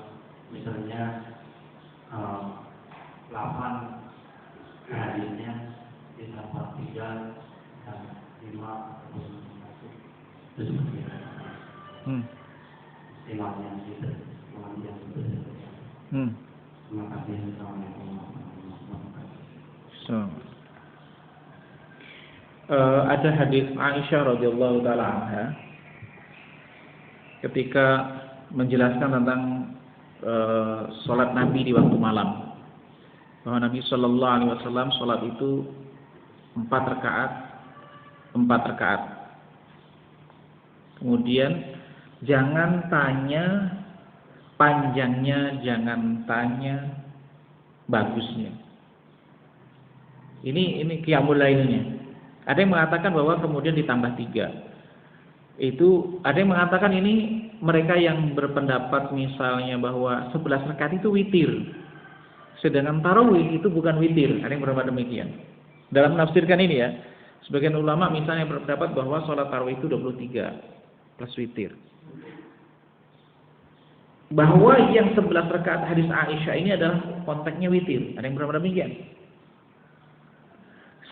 misalnya 8 hadisnya ditambah 3 dan 5 itu seperti apa? Istimewanya itu kemudian terima kasih. Assalamualaikum warahmatullahi wabarakatuh. Ada hadis Aisyah radhiyallahu taala anha ketika menjelaskan tentang sholat Nabi di waktu malam, bahwa Nabi Shallallahu Alaihi Wasallam sholat itu 4 rakaat. Kemudian jangan tanya panjangnya, jangan tanya bagusnya. Ini qiyamul lailnya. Ada yang mengatakan bahwa kemudian ditambah 3. Itu ada yang mengatakan ini mereka yang berpendapat misalnya bahwa 11 rakaat itu witir. Sedangkan tarawih itu bukan witir. Ada yang berpendapat demikian. Dalam menafsirkan ini ya, sebagian ulama misalnya berpendapat bahwa sholat tarawih itu 23 plus witir. Bahwa yang 11 rakaat hadis Aisyah ini adalah konteksnya witir. Ada yang berpendapat demikian.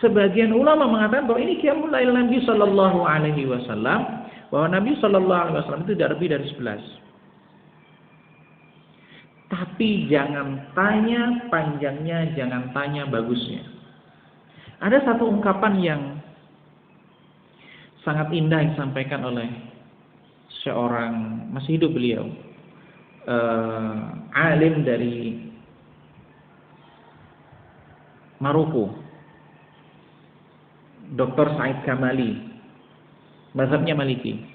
Sebagian ulama mengatakan bahwa ini qiyamul lail Nabi sallallahu alaihi wasallam, bahwa Nabi sallallahu alaihi wasallam itu tidak lebih dari 11. Tapi jangan tanya panjangnya, jangan tanya bagusnya. Ada satu ungkapan yang sangat indah yang disampaikan oleh seorang, masih hidup beliau, alim dari Maroko, Dr. Said Kamali, mazhabnya Maliki.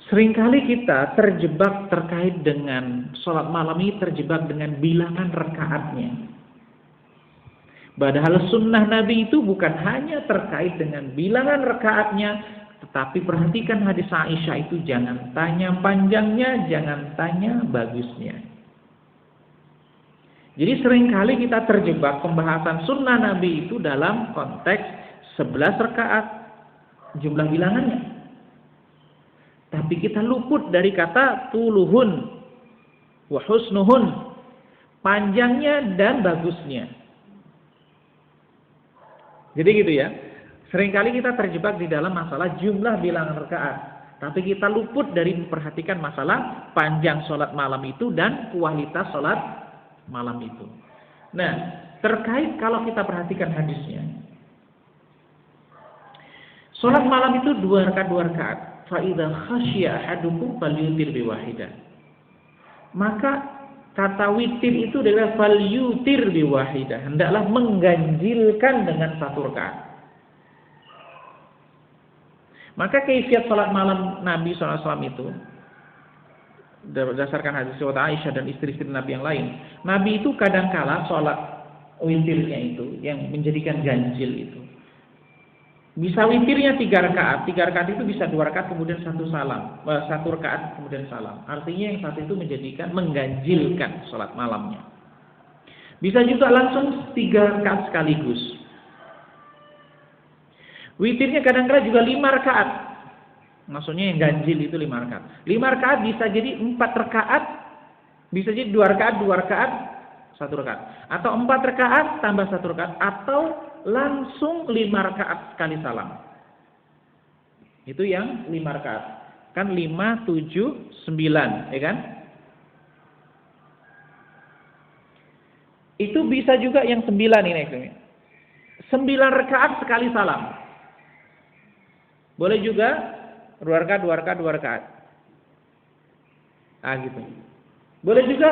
Seringkali kita terjebak terkait dengan sholat malam ini, terjebak dengan bilangan rakaatnya. Padahal sunnah Nabi itu bukan hanya terkait dengan bilangan rakaatnya, tetapi perhatikan hadis Aisyah itu, jangan tanya panjangnya, jangan tanya bagusnya. Jadi seringkali kita terjebak pembahasan sunnah Nabi itu dalam konteks 11 rakaat jumlah bilangannya. Tapi kita luput dari kata tuluhun wa husnuhun, panjangnya dan bagusnya. Jadi gitu ya. Seringkali kita terjebak di dalam masalah jumlah bilangan rakaat, tapi kita luput dari memperhatikan masalah panjang sholat malam itu dan kualitas sholat malam itu. Nah, terkait kalau kita perhatikan hadisnya, sholat malam itu 2 rakaat. Fa idza khasyiya ahadukum falyutir biwahidah. Maka kata witir itu adalah falyutir biwahidah, hendaklah mengganjilkan dengan 1 rakaat. Maka kaifiat salat malam Nabi SAW itu berdasarkan hadis riwayat Aisyah dan istri-istri Nabi yang lain. Nabi itu kadangkala salat witirnya itu yang menjadikan ganjil itu. Bisa witirnya 3 rakaat. 3 rakaat itu bisa 2 rakaat kemudian 1 salam. 1 rakaat kemudian salam. Artinya yang satu itu menjadikan mengganjilkan salat malamnya. Bisa juga langsung 3 rakaat sekaligus. Witirnya kadang-kadang juga 5 rakaat. Maksudnya yang ganjil itu 5 rakaat. 5 rakaat bisa jadi 4 rakaat. Bisa jadi 2 rakaat, 2 rakaat, 1 rakaat. Atau 4 rakaat tambah 1 rakaat. Atau langsung 5 rakaat sekali salam. Itu yang 5 rakaat. Kan 5, 7, 9, ya kan? Itu bisa juga yang 9 ini. 9 rakaat sekali salam. Boleh juga 2 rakaat, 2 rakaat, 2 rakaat. Gitu. Boleh juga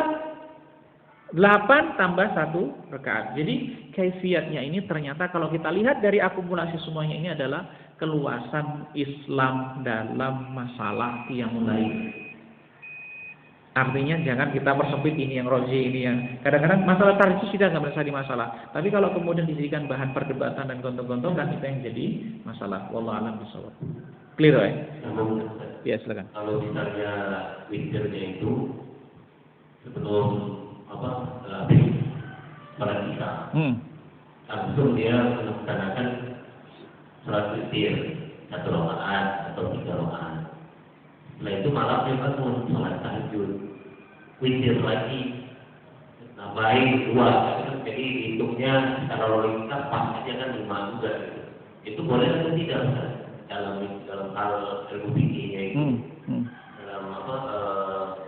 8 tambah 1 rakaat. Jadi kaifiatnya ini ternyata kalau kita lihat dari akumulasi semuanya ini adalah keluasan Islam dalam masalah qiyamul lail. Artinya jangan kita persempit ini yang roji, ini yang kadang-kadang masalah tarjih tidak merasa di masalah. Tapi kalau kemudian dijadikan bahan perdebatan dan gontong-gontongan itu yang jadi masalah. Wallahu a'lam bishawab. Clear ya? Ya silakan. Kalau misalnya witirnya itu sebelum habis sholat isya, langsung dia melaksanakan sholat witir 1 rakaat atau 3 rakaat. Setelah itu malamnya bangun sholat tahajud, witir lagi, nambahin 2. Jadi hitungnya secara logika pas aja kan 5 juga. Itu boleh atau tidak dalam hal ilmu fikihnya itu? Dalam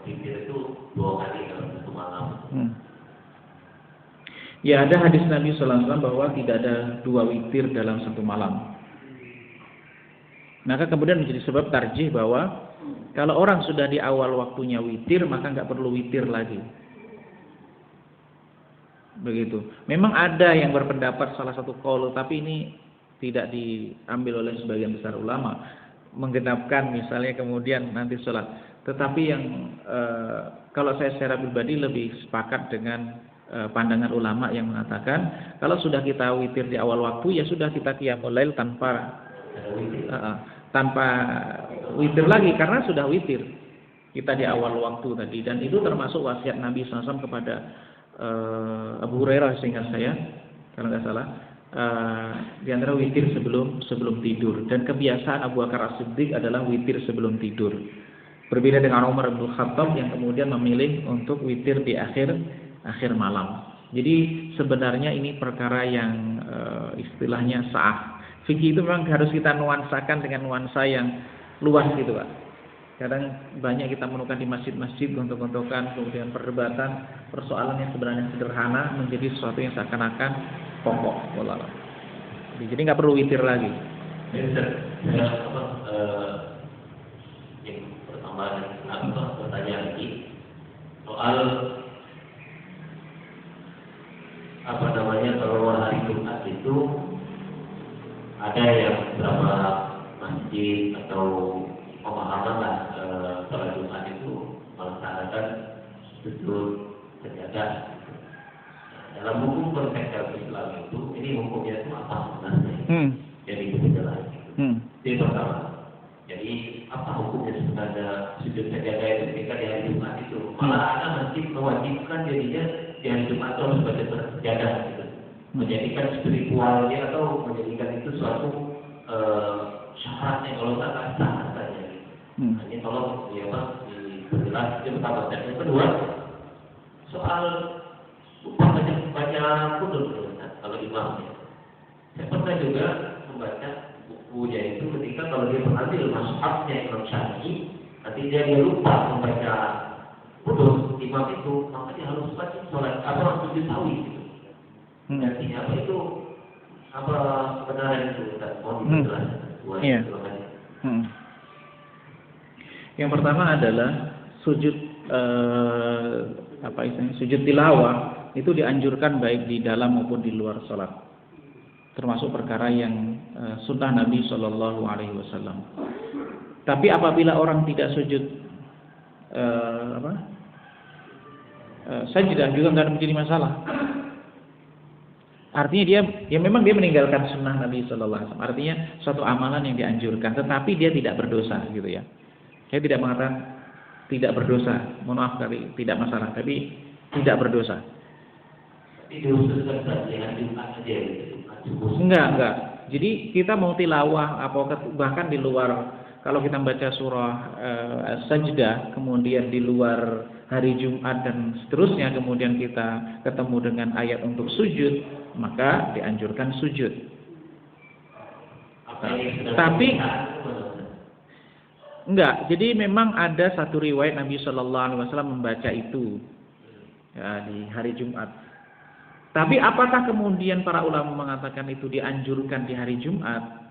witir itu 2 kali dalam 1 malam. Ya, ada hadis Nabi SAW bahwa tidak ada 2 witir dalam 1 malam. Maka kemudian menjadi sebab tarjih bahwa kalau orang sudah di awal waktunya witir, maka nggak perlu witir lagi. Begitu. Memang ada yang berpendapat salah satu qaul, tapi ini tidak diambil oleh sebagian besar ulama, menggenapkan misalnya kemudian nanti sholat. Tetapi yang kalau saya secara pribadi lebih sepakat dengan pandangan ulama yang mengatakan kalau sudah kita witir di awal waktu, ya sudah kita qiyamul lail tanpa witir lagi, karena sudah witir kita di awal waktu tadi. Dan itu termasuk wasiat Nabi SAW kepada Abu Hurairah seingat saya, kalau nggak salah, di antara witir sebelum tidur. Dan kebiasaan Abu Bakar As-Siddiq adalah witir sebelum tidur. Berbeda dengan Umar bin Khattab yang kemudian memilih untuk witir di akhir malam. Jadi sebenarnya ini perkara yang istilahnya sah. Fikih itu memang harus kita nuansakan dengan nuansa yang luas gitu Pak. Kadang banyak kita menemukan di masjid-masjid gontok-gontokan, kemudian perdebatan, persoalan yang sebenarnya sederhana menjadi sesuatu yang seakan-akan pokok bola. Jadi nggak perlu witir lagi. Yang pertama pertanyaan lagi soal kalau hari Jumat itu ada yang beberapa masjid atau pemahaman lah sholat Jumat itu melaksanakan sujud sajadah. Dalam hukum konteks Islam itu, ini hukumnya itu apa sebenarnya? Jadi itu jelas. Itu pertama. Jadi apa hukumnya sebenarnya sujud sajadah itu ketika di hari Jumat itu? Malah ada masjid mewajibkan jadinya di hari Jumat itu harus baca sajadah. Gitu. Menjadikan spiritualnya atau menjadikan itu suatu syaratnya kalau tak sah katanya. Ini tolong diperjelas itu pertama. Dan yang kedua soal baca kutub kalau imamnya. Saya pernah juga membaca bukunya itu ketika kalau dia mengambil mazhabnya Imam Syafi'i, nanti dia lupa membaca kutub imam itu, maka dia harus baca sholat apa sujud sawi gitu. Artinya apa itu? Apa kebenaran itu? Mohon dijelaskan. Yang pertama adalah sujud sujud tilawah itu dianjurkan baik di dalam maupun di luar sholat, termasuk perkara yang sunnah Nabi Shallallahu Alaihi Wasallam. Tapi apabila orang tidak sujud sajdah juga nggak menjadi masalah. Artinya memang dia meninggalkan sunnah Nabi Shallallahu Alaihi Wasallam. Artinya suatu amalan yang dianjurkan, tetapi dia tidak berdosa, gitu ya. Saya tidak mengatakan tidak berdosa, mohon maaf kali tidak masalah, tapi tidak berdosa. Enggak. Jadi kita mau tilawah bahkan di luar, kalau kita membaca surah Sajdah kemudian di luar hari Jumat dan seterusnya, kemudian kita ketemu dengan ayat untuk sujud, maka dianjurkan sujud. Tapi enggak, jadi memang ada satu riwayat Nabi Shallallahu Alaihi Wasallam membaca itu ya, di hari Jumat. Tapi apakah kemudian para ulama mengatakan itu dianjurkan di hari Jumat?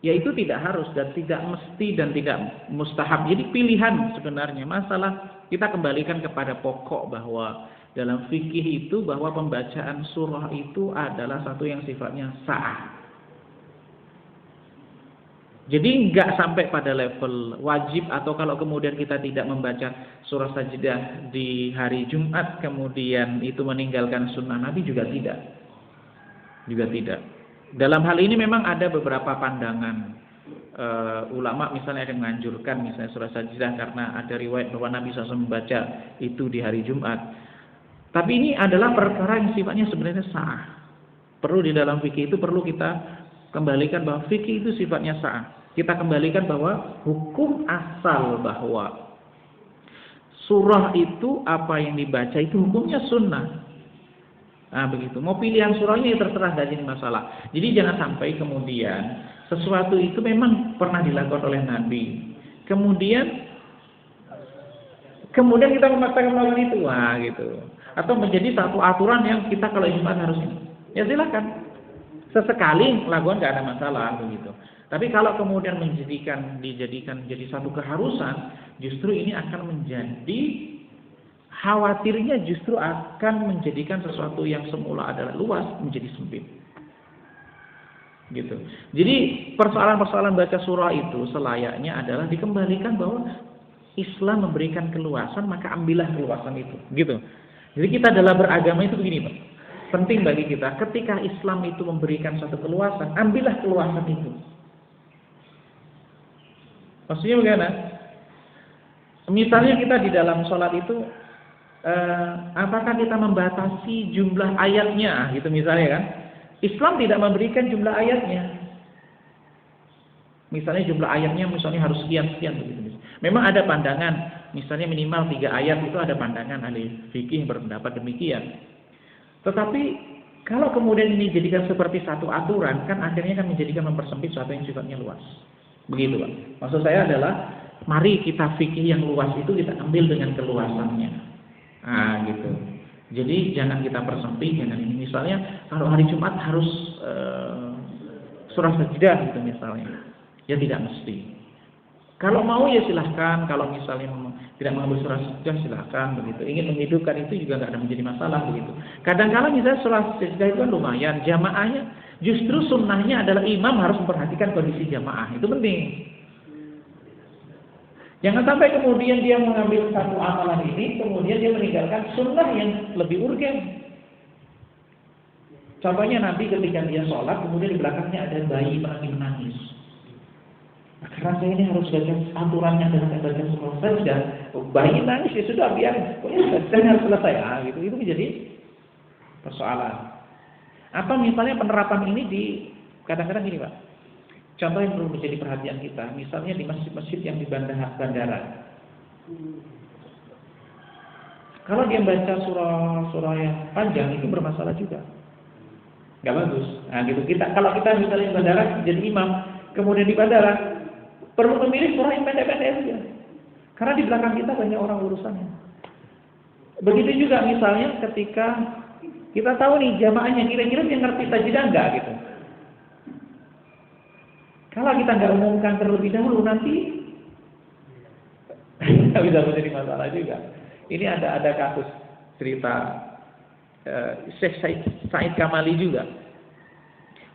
Ya itu tidak harus dan tidak mesti dan tidak mustahab. Jadi pilihan sebenarnya. Masalah kita kembalikan kepada pokok bahwa dalam fikih itu bahwa pembacaan surah itu adalah satu yang sifatnya sah. Jadi nggak sampai pada level wajib, atau kalau kemudian kita tidak membaca surah Sajdah di hari Jumat kemudian itu meninggalkan sunnah Nabi, juga tidak. Dalam hal ini memang ada beberapa pandangan ulama, misalnya ada yang menganjurkan misalnya surah Sajdah karena ada riwayat bahwa Nabi SAW membaca itu di hari Jumat. Tapi ini adalah perkara yang sifatnya sebenarnya sah. Perlu di dalam fikih itu perlu kita kembalikan bahwa fikih itu sifatnya sah. Kita kembalikan bahwa hukum asal bahwa surah itu apa yang dibaca itu hukumnya sunnah. Nah begitu. Mau pilihan surahnya ya terserah, tidak jadi masalah. Jadi jangan sampai kemudian sesuatu itu memang pernah dilakukan oleh Nabi. Kemudian kita memaksakan melakukan itu, wah gitu. Atau menjadi satu aturan yang kita kalau Jumat harus ini. Ya silakan. Sesekali lakukan nggak ada masalah begitu. Tapi kalau kemudian dijadikan jadi satu keharusan, justru ini akan menjadi khawatirnya justru akan menjadikan sesuatu yang semula adalah luas menjadi sempit. Gitu. Jadi persoalan-persoalan baca surah itu selayaknya adalah dikembalikan bahwa Islam memberikan keluasan, maka ambillah keluasan itu. Gitu. Jadi kita dalam beragama itu begini, Pak. Penting bagi kita, ketika Islam itu memberikan satu keluasan, ambillah keluasan itu. Maksudnya bagaimana? Misalnya kita di dalam sholat itu, apakah kita membatasi jumlah ayatnya, gitu misalnya kan? Islam tidak memberikan jumlah ayatnya. Misalnya jumlah ayatnya misalnya harus sekian begitu. Memang ada pandangan, misalnya minimal 3 ayat itu ada pandangan ahli fikih berpendapat demikian. Tetapi kalau kemudian ini dijadikan seperti satu aturan, kan akhirnya kan menjadikan mempersempit sesuatu yang sifatnya luas. Begitu, Pak. Maksud saya adalah mari kita fikih yang luas itu kita ambil dengan keluasannya. Gitu. Jadi jangan kita persempit dengan ini. Misalnya kalau hari Jumat harus surah Sajdah gitu misalnya. Ya tidak mesti. Kalau mau ya silahkan, kalau misalnya tidak mengambil surah Sajdah silahkan begitu. Ingin menghidupkan itu juga nggak ada menjadi masalah begitu. Kadang-kadang misalnya surah Sajdah itu kan lumayan, jamaahnya justru sunnahnya adalah imam harus memperhatikan kondisi jamaah, itu penting. Jangan sampai kemudian dia mengambil satu amalan ini, kemudian dia meninggalkan sunnah yang lebih urgen. Contohnya nanti ketika dia sholat, kemudian di belakangnya ada bayi menangis. Karena saya ini harus baca aturannya dengan baca surah Sajdah. Bayi nangis ya sudah biar, pokoknya harus selesai. Gitu. Itu menjadi persoalan. Atau misalnya penerapan ini di kadang-kadang gini Pak. Contoh yang perlu menjadi perhatian kita, misalnya di masjid-masjid yang di bandara. Kalau dia baca surah yang panjang itu bermasalah juga. Nggak bagus. Nah gitu kalau kita misalnya di bandara jadi imam, kemudian di bandara perlu memilih surah yang pendek-pendek saja. Karena di belakang kita banyak orang urusannya. Begitu juga misalnya ketika kita tahu nih jamaahnya kira-kira dia ngerti sajdah enggak gitu. Kalau kita nggak umumkan terlebih dahulu nanti bisa menjadi masalah juga. Ini ada kasus cerita Syekh Said Kamali juga.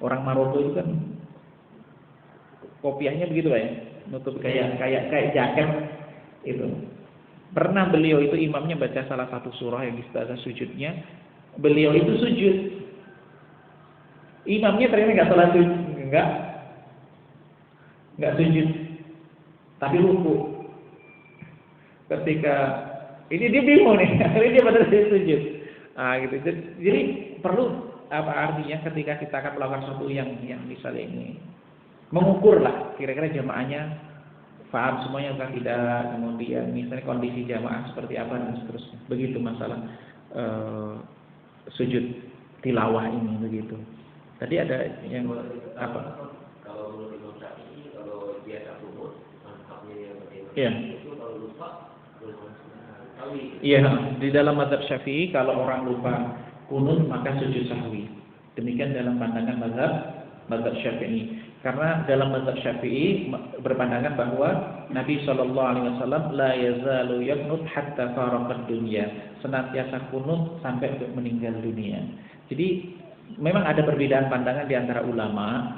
Orang Maroko itu kan kopiahnya begitu Pak ya, nutup kayak jaket itu. Pernah beliau itu imamnya baca salah satu surah yang istilah sujudnya, beliau itu sujud. Imamnya ternyata nggak salah sujud, nggak sujud, tapi ruku. Ketika ini dia bingung nih, akhirnya dia pada sujud. Gitu. Jadi perlu apa artinya ketika kita akan melakukan sesuatu yang misalnya ini mengukur lah kira-kira jamaahnya paham semuanya atau tidak, kemudian misalnya kondisi jamaah seperti apa dan seterusnya. Begitu masalah sujud tilawah ini begitu. Tadi ada yang apa? Kalau menurut Imam Syafi'i kalau dia tak kunut, mantapnya yang bagaimana? Iya. Itu kalau lupa Iya, di dalam mazhab Syafi'i kalau orang lupa kunut maka sujud sahwi. Demikian dalam pandangan mazhab Syafi'i. Karena dalam mazhab Syafi'i berpandangan bahwa Nabi SAW la yazalu yaqnut hatta faraqad dunya, senantiasa kunut sampai untuk meninggal dunia. Jadi memang ada perbedaan pandangan di antara ulama.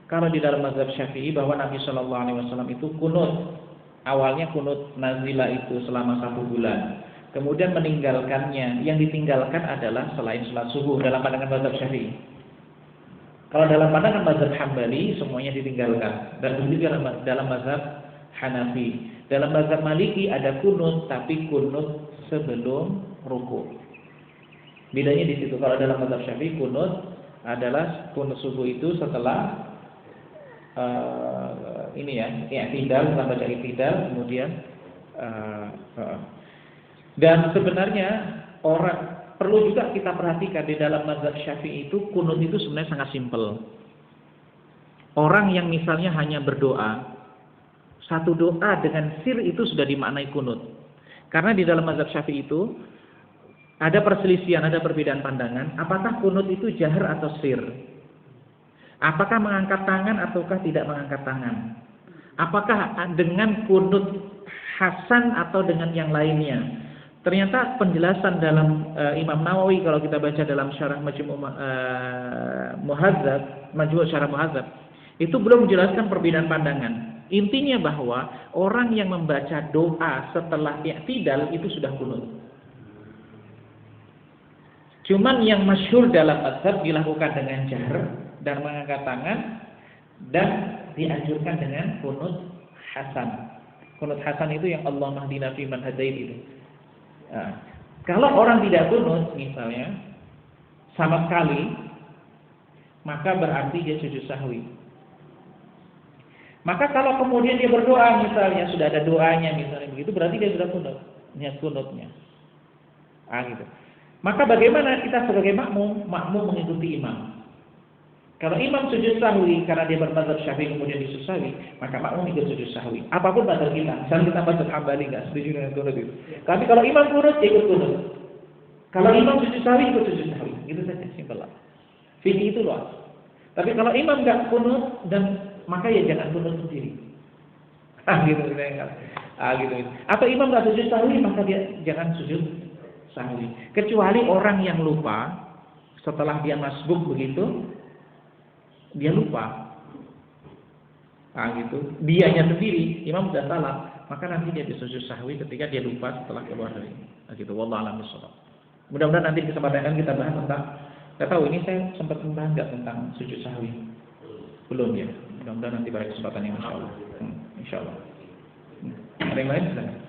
Kalau di dalam mazhab Syafi'i bahwa Nabi SAW itu kunut, awalnya kunut nazilah itu selama 1 bulan, kemudian meninggalkannya. Yang ditinggalkan adalah selain salat subuh dalam pandangan mazhab Syafi'i. Kalau dalam pandangan mazhab Hambali semuanya ditinggalkan, dan begitu dalam mazhab Hanafi. Dalam mazhab Maliki ada kunut, tapi kunut sebelum ruku. Bedanya di situ. Kalau dalam mazhab Syafi'i kunut adalah kunut subuh itu setelah i'tidal, setelah baca i'tidal, kemudian dan sebenarnya orang perlu juga kita perhatikan di dalam mazhab Syafi'i itu kunut itu sebenarnya sangat simpel. Orang yang misalnya hanya berdoa, satu doa dengan sir itu sudah dimaknai kunut. Karena di dalam mazhab Syafi'i itu ada perselisihan, ada perbedaan pandangan, apakah kunut itu jahar atau sir? Apakah mengangkat tangan ataukah tidak mengangkat tangan? Apakah dengan kunut hasan atau dengan yang lainnya? Ternyata penjelasan dalam Imam Nawawi kalau kita baca dalam syarah Majmu' Syarah Muhadzab itu belum menjelaskan perbedaan pandangan. Intinya bahwa orang yang membaca doa setelah i'tidal itu sudah kunut. Cuman yang masyhur dalam mazhab dilakukan dengan jahr dan mengangkat tangan dan dianjurkan dengan kunut hasan. Kunut hasan itu yang Allahumma hdina fi man hadait itu. Nah, kalau orang tidak kunut misalnya sama sekali, maka berarti dia sujud sahwi. Maka kalau kemudian dia berdoa misalnya sudah ada doanya misalnya begitu, berarti dia sudah kunut, niat kunutnya. Gitu. Maka bagaimana kita sebagai makmum mengikuti imam? Kalau imam sujud sahwi karena dia bermazhab Syafi'i kemudian disujud sahwi, maka makmum ikut sujud sahwi. Apapun mazhab kita, misalnya kita mazhab Hambali enggak setuju dengan kunut itu. Tapi kalau imam kunut, ikut kunut. Kalau imam sujud sahwi, ikut sujud sahwi. Gitu saja, simpel lah. Fikih itu luas. Tapi kalau imam nggak kunut, maka ya jangan kunut sendiri. Gitu. Gitu. Atau imam nggak sujud sahwi, maka dia jangan sujud sahwi. Kecuali orang yang lupa, setelah dia masbuk begitu, dia lupa. Gitu. Dianya sendiri, imam sudah salah, maka nanti dia bisa sujud sahwi ketika dia lupa setelah keluar dari ini. Gitu. Wallahu a'lam bishawab. Mudah-mudahan nanti di kesempatan akan kita bahas tentang, saya tahu ini saya sempat membahas nggak tentang sujud sahwi? Belum ya. Mudah-mudahan nanti pada kesempatan yang insyaallah. Insyaallah. Ada yang lain? Silakan.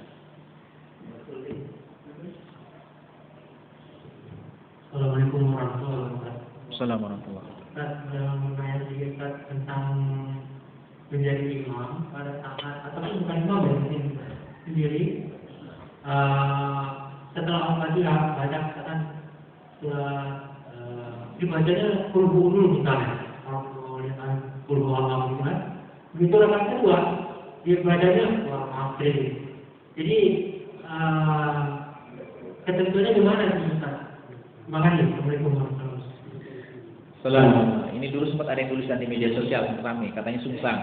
Assalamualaikum warahmatullahi wabarakatuh. Assalamualaikum warahmatullahi wabarakatuh. Saya menanya sedikit tentang menjadi imam pada saat atau bukan imam ya sendiri. Setelah Al-Fatihah baca katakan dibacanya kulhu misalnya, kalau lihat kulhu Allah begitu rakaat kedua dia bacanya April. Jadi ketentuannya gimana sih Ustaz? Terima kasih. Assalamualaikum warahmatullahi wabarakatuh. Salam. Ini dulu sempat ada yang tulisan di media sosial ramai, katanya sungsang.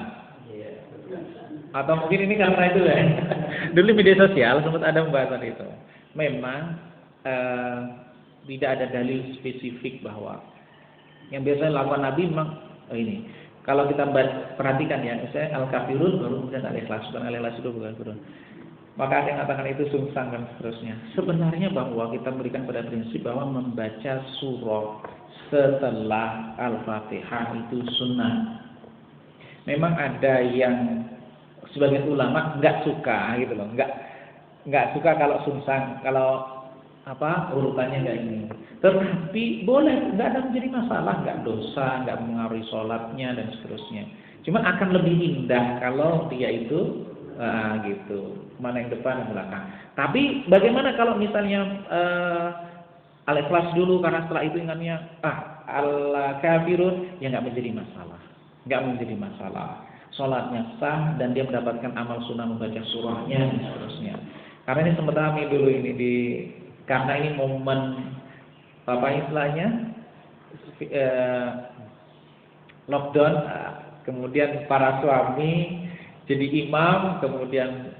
Atau mungkin ini karena itu ya. Dulu di media sosial sempat ada pembahasan itu. Memang tidak ada dalil spesifik bahwa yang biasa lakukan Nabi memang ini. Kalau kita perhatikan ya, misalnya Al-Kafirun baru kemudian Al-Ikhlas, bukan Al-Ikhlas itu bukan. Maka ada yang mengatakan itu sungsang dan seterusnya. Sebenarnya bahwa kita berikan pada prinsip bahwa membaca surah setelah Al-Fatihah itu sunnah. Memang ada yang sebagian ulama nggak suka gitu loh, nggak suka kalau sungsang, kalau urutannya nggak ini. Tetapi boleh, nggak ada menjadi masalah, nggak dosa, nggak mengaruhi sholatnya dan seterusnya. Cuma akan lebih indah kalau dia itu gitu, mana yang depan yang belakang. Tapi bagaimana kalau misalnya Al-Ikhlas dulu, karena setelah itu ingatnya Al-Kafirun, ya nggak menjadi masalah. Sholatnya sah dan dia mendapatkan amal sunnah membaca surahnya dan seterusnya. Karena ini sempat ramai dulu ini karena ini momen istilahnya lockdown, kemudian para suami jadi imam, kemudian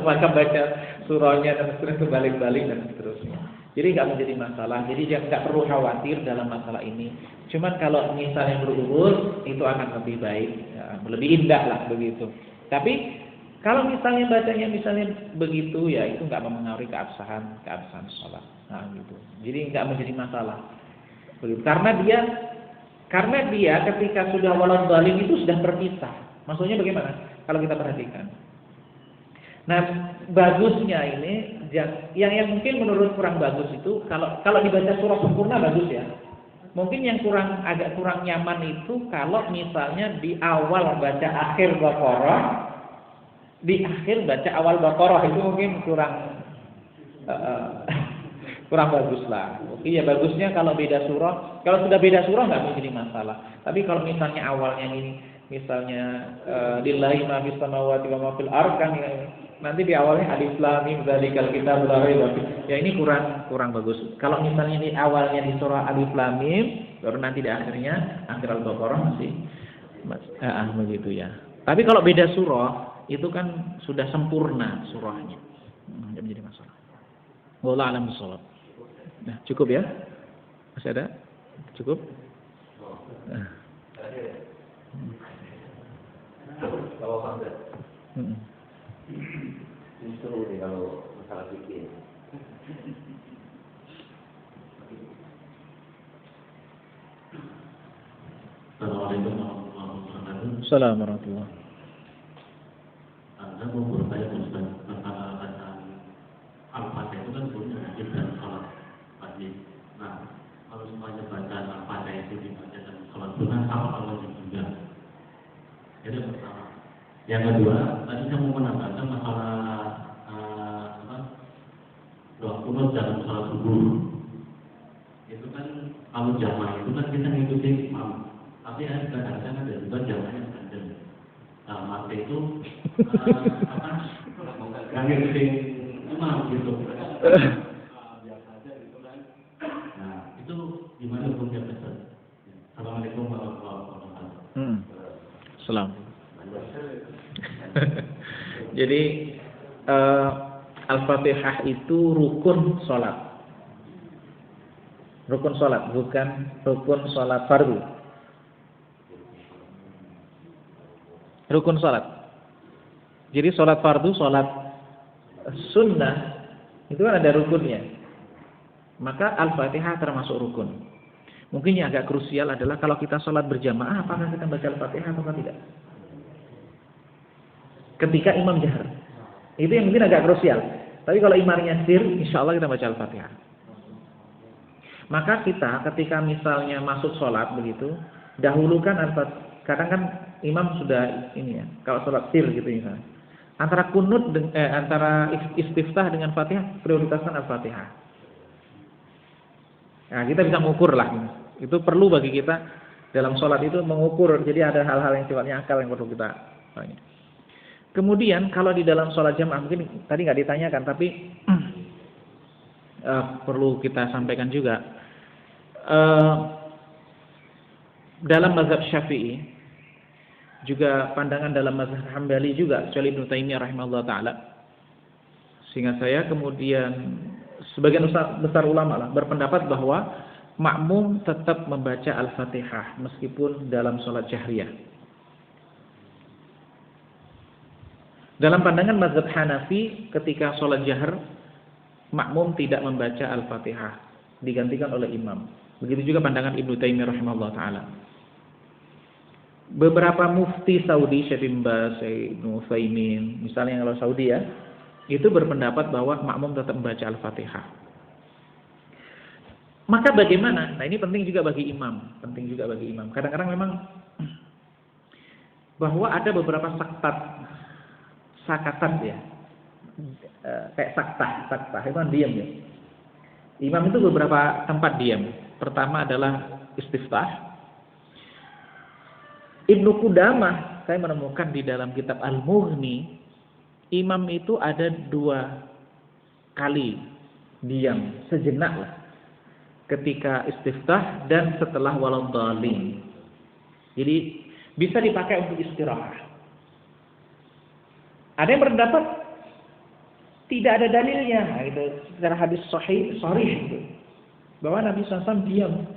maka baca surahnya dan seterusnya balik-balik dan seterusnya. Jadi nggak menjadi masalah. Jadi dia nggak perlu khawatir dalam masalah ini. Cuman kalau misalnya berurut itu akan lebih baik, ya, lebih indah lah begitu. Tapi kalau misalnya bacanya misalnya begitu, ya itu nggak mempengaruhi keabsahan sholat. Gitu. Jadi nggak menjadi masalah. Begitu. Karena dia ketika sudah walau zalim itu sudah terpisah. Maksudnya bagaimana? Kalau kita perhatikan. Nah, bagusnya ini yang mungkin menurut kurang bagus itu kalau dibaca surah sempurna bagus ya. Mungkin yang agak kurang nyaman itu kalau misalnya di awal baca akhir Baqarah, di akhir baca awal Baqarah itu mungkin kurang bagus lah. Oke ya, bagusnya kalau beda surah. Kalau sudah beda surah nggak menjadi masalah. Tapi kalau misalnya awalnya ini misalnya lillahi ma fis samawati wa ma fil ardh kan ya, nanti di awalnya alif lam mim dzalikal kitabul la raiba fiih. Ya ini kurang bagus. Kalau misalnya di awalnya di surah alif lam mim, baru nanti di akhirnya akhir Al-Baqarah masih begitu ya. Tapi kalau beda surah itu kan sudah sempurna surahnya. Enggak menjadi masalah. Wallahu a'lam bishawab. Nah, cukup ya? Masih ada? Cukup? Kalau sampai justru nih kalau masalah fikih. Assalamualaikum warahmatullahi wabarakatuh. Assalamualaikum warahmatullahi wabarakatuh. Anda mau bertanya tentang bacaan Al-Fatihah itu kan punya hadis dan sholat wajib. Nah, kalau semuanya bacaan Al-Fatihah itu dibaca dan sholat sunnah sama kalau juga. Itu yang pertama. Yang kedua, tadi saya mau menambahkan masalah doa kunut dalam sholat subuh. Itu kan kalau jamaah itu kan kita ngikutin imam. Tapi kadang-kadang ada juga jamaah yang bandel. Nah, maka itu nggak ngikutin imam gitu. Jadi Al-Fatihah itu rukun sholat. Rukun sholat, bukan rukun sholat fardu. Rukun sholat. Jadi sholat fardu, sholat sunnah itu kan ada rukunnya. Maka Al-Fatihah termasuk rukun. Mungkin yang agak krusial adalah kalau kita sholat berjamaah, apakah kita baca Al-Fatihah atau tidak? Ketika imam jahar, itu yang mungkin agak krusial. Tapi kalau imamnya sir, insya Allah kita baca Al-Fatihah. Maka kita ketika misalnya masuk sholat begitu, dahulukan Al-Fatihah. Kadang kan imam sudah ini ya, kalau sholat sir gitu misalnya. Antara kunut, antara istiftah dengan Fatihah, prioritaskan Al-Fatihah. Nah, kita bisa mengukur lah. Itu perlu bagi kita dalam sholat itu mengukur. Jadi ada hal-hal yang sifatnya akal yang perlu kita tanya. Kemudian kalau di dalam sholat jamaah, mungkin tadi nggak ditanyakan, tapi perlu kita sampaikan juga. Dalam mazhab Syafi'i, juga pandangan dalam mazhab Hambali juga, kecuali Ibnu Taimiyah rahimahullah ta'ala. Sehingga saya kemudian, sebagian besar ulama lah, berpendapat bahwa makmum tetap membaca Al-Fatihah, meskipun dalam sholat jahriyah. Dalam pandangan mazhab Hanafi, ketika sholat jahar, makmum tidak membaca Al-Fatihah, digantikan oleh imam. Begitu juga pandangan Ibnu Taimiyah rahimahullah ta'ala. Beberapa mufti Saudi, Syekh bin Baz, Ibnu Utsaimin, misalnya kalau Saudi ya, itu berpendapat bahwa makmum tetap membaca Al-Fatihah. Maka bagaimana? Nah ini penting juga bagi imam. Kadang-kadang memang bahwa ada beberapa sakatan ya, kayak saktah itu kan diam ya. Imam itu beberapa tempat diam. Pertama adalah istiftah. Ibnu Qudamah, saya menemukan di dalam kitab Al-Mughni, imam itu ada 2 kali diam sejenak lah, ketika istiftah dan setelah waladhdallin. Jadi bisa dipakai untuk istirahat. Ada yang berpendapat tidak ada dalilnya, gitu, secara hadis sahih gitu, bahwa Nabi SAW diam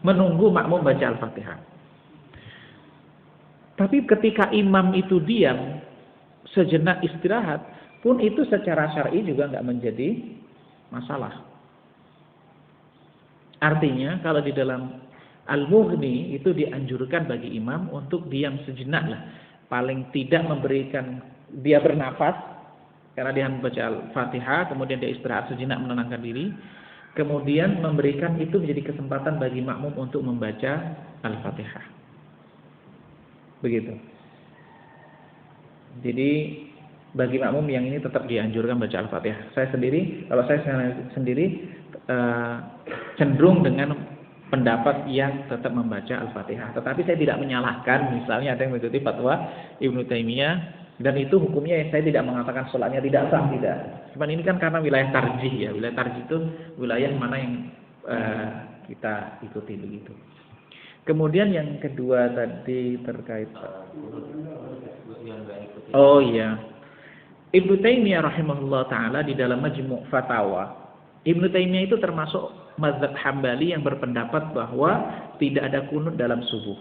menunggu makmum baca Al-Fatihah. Tapi ketika imam itu diam sejenak istirahat, pun itu secara syar'i juga nggak menjadi masalah. Artinya kalau di dalam Al-Mughni itu dianjurkan bagi imam untuk diam sejenak lah, paling tidak memberikan dia bernafas karena dia membaca Al-Fatihah, kemudian dia istirahat sejenak menenangkan diri, kemudian memberikan itu menjadi kesempatan bagi makmum untuk membaca Al-Fatihah. Begitu. Jadi bagi makmum yang ini tetap dianjurkan baca Al-Fatihah. Kalau saya sendiri cenderung dengan pendapat yang tetap membaca Al-Fatihah. Tetapi saya tidak menyalahkan, misalnya ada yang mengikuti fatwa Ibnu Taimiyah, dan itu hukumnya saya tidak mengatakan sholatnya tidak sah, tidak. Cuman ini kan karena wilayah tarjih ya. Wilayah tarjih itu wilayah mana yang kita ikuti begitu. Kemudian yang kedua tadi terkait oh iya, Ibnu Taimiyah rahimahullah ta'ala di dalam Majmu' Fatawa, Ibnu Taimiyah itu termasuk mazhab Hambali yang berpendapat bahwa tidak ada kunut dalam subuh.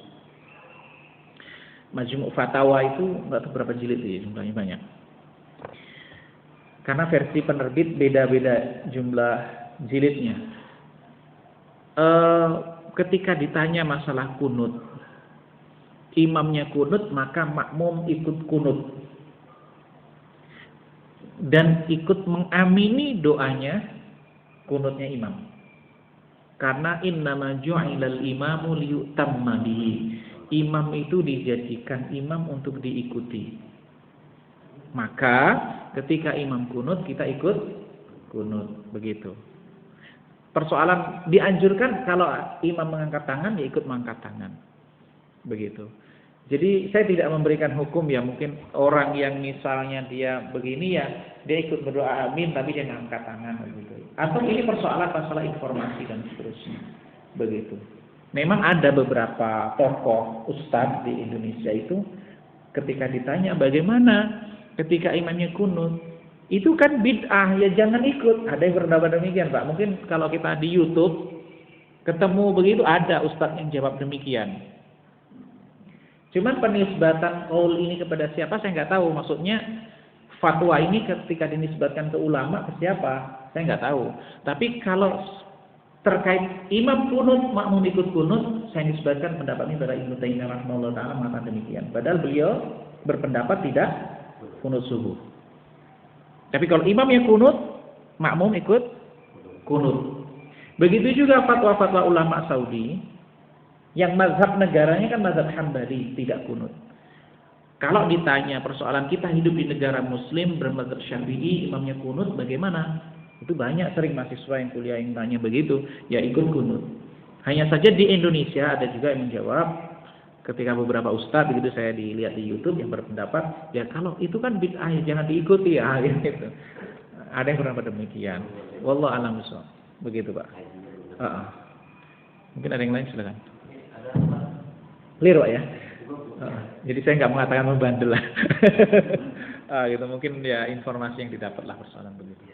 Majmu' Fatawa itu nggak tahu berapa jilid ya, jumlahnya banyak. Karena versi penerbit beda-beda jumlah jilidnya. Ketika ditanya masalah kunut, imamnya kunut maka makmum ikut kunut dan ikut mengamini doanya kunutnya imam. Karena innama ju'ilal imamu liyutamma bihi. Imam itu dijadikan imam untuk diikuti. Maka ketika imam kunut, kita ikut kunut, begitu. Persoalan dianjurkan kalau imam mengangkat tangan, ya ikut mengangkat tangan. Begitu. Jadi saya tidak memberikan hukum ya, mungkin orang yang misalnya dia begini ya, dia ikut berdoa amin tapi dia ngangkat tangan begitu. Atau ini persoalan masalah informasi dan seterusnya. Begitu. Memang ada beberapa tokoh ustadz di Indonesia itu ketika ditanya bagaimana ketika imamnya kunut, itu kan bid'ah, ya jangan ikut. Ada yang berpendapat demikian, Pak. Mungkin kalau kita di YouTube ketemu begitu, ada ustadz yang jawab demikian. Cuman penisbatan qaul ini kepada siapa saya nggak tahu. Maksudnya fatwa ini ketika dinisbatkan ke ulama ke siapa, saya nggak tahu. Tapi kalau terkait imam kunut, makmum ikut kunut, saya nisbatkan pendapat ini pada Ibnu Taimiyah rahimahullah taala mengatakan demikian. Padahal beliau berpendapat tidak kunut subuh. Tapi kalau imam yang kunut, makmum ikut kunut. Begitu juga fatwa-fatwa ulama Saudi yang mazhab negaranya kan mazhab Hambali, tidak kunut. Kalau ditanya persoalan kita hidup di negara muslim bermazhab Syafi'i, imamnya kunut, bagaimana? Itu banyak sering mahasiswa yang kuliah yang tanya begitu, ya ikut kunut. Hanya saja di Indonesia ada juga yang menjawab, ketika beberapa ustadz begitu saya dilihat di YouTube yang berpendapat, ya kalau itu kan bid'ah ya jangan diikuti ya gitu. Ada yang berpendapat demikian. Wallahu a'lam bishawab. Begitu, Pak. Mungkin ada yang lain, silakan. Keliru ya. Jadi saya nggak mengatakan membandel lah. Gitu mungkin ya informasi yang didapat lah persoalan begitu.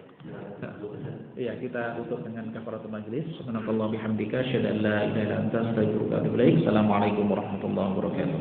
Iya, kita tutup dengan kafaratul majlis. Subhanallah bihamdika, asyhadu an la ilaha illa anta, astaghfiruka wa atubu ilaik. Assalamualaikum warahmatullahi wabarakatuh.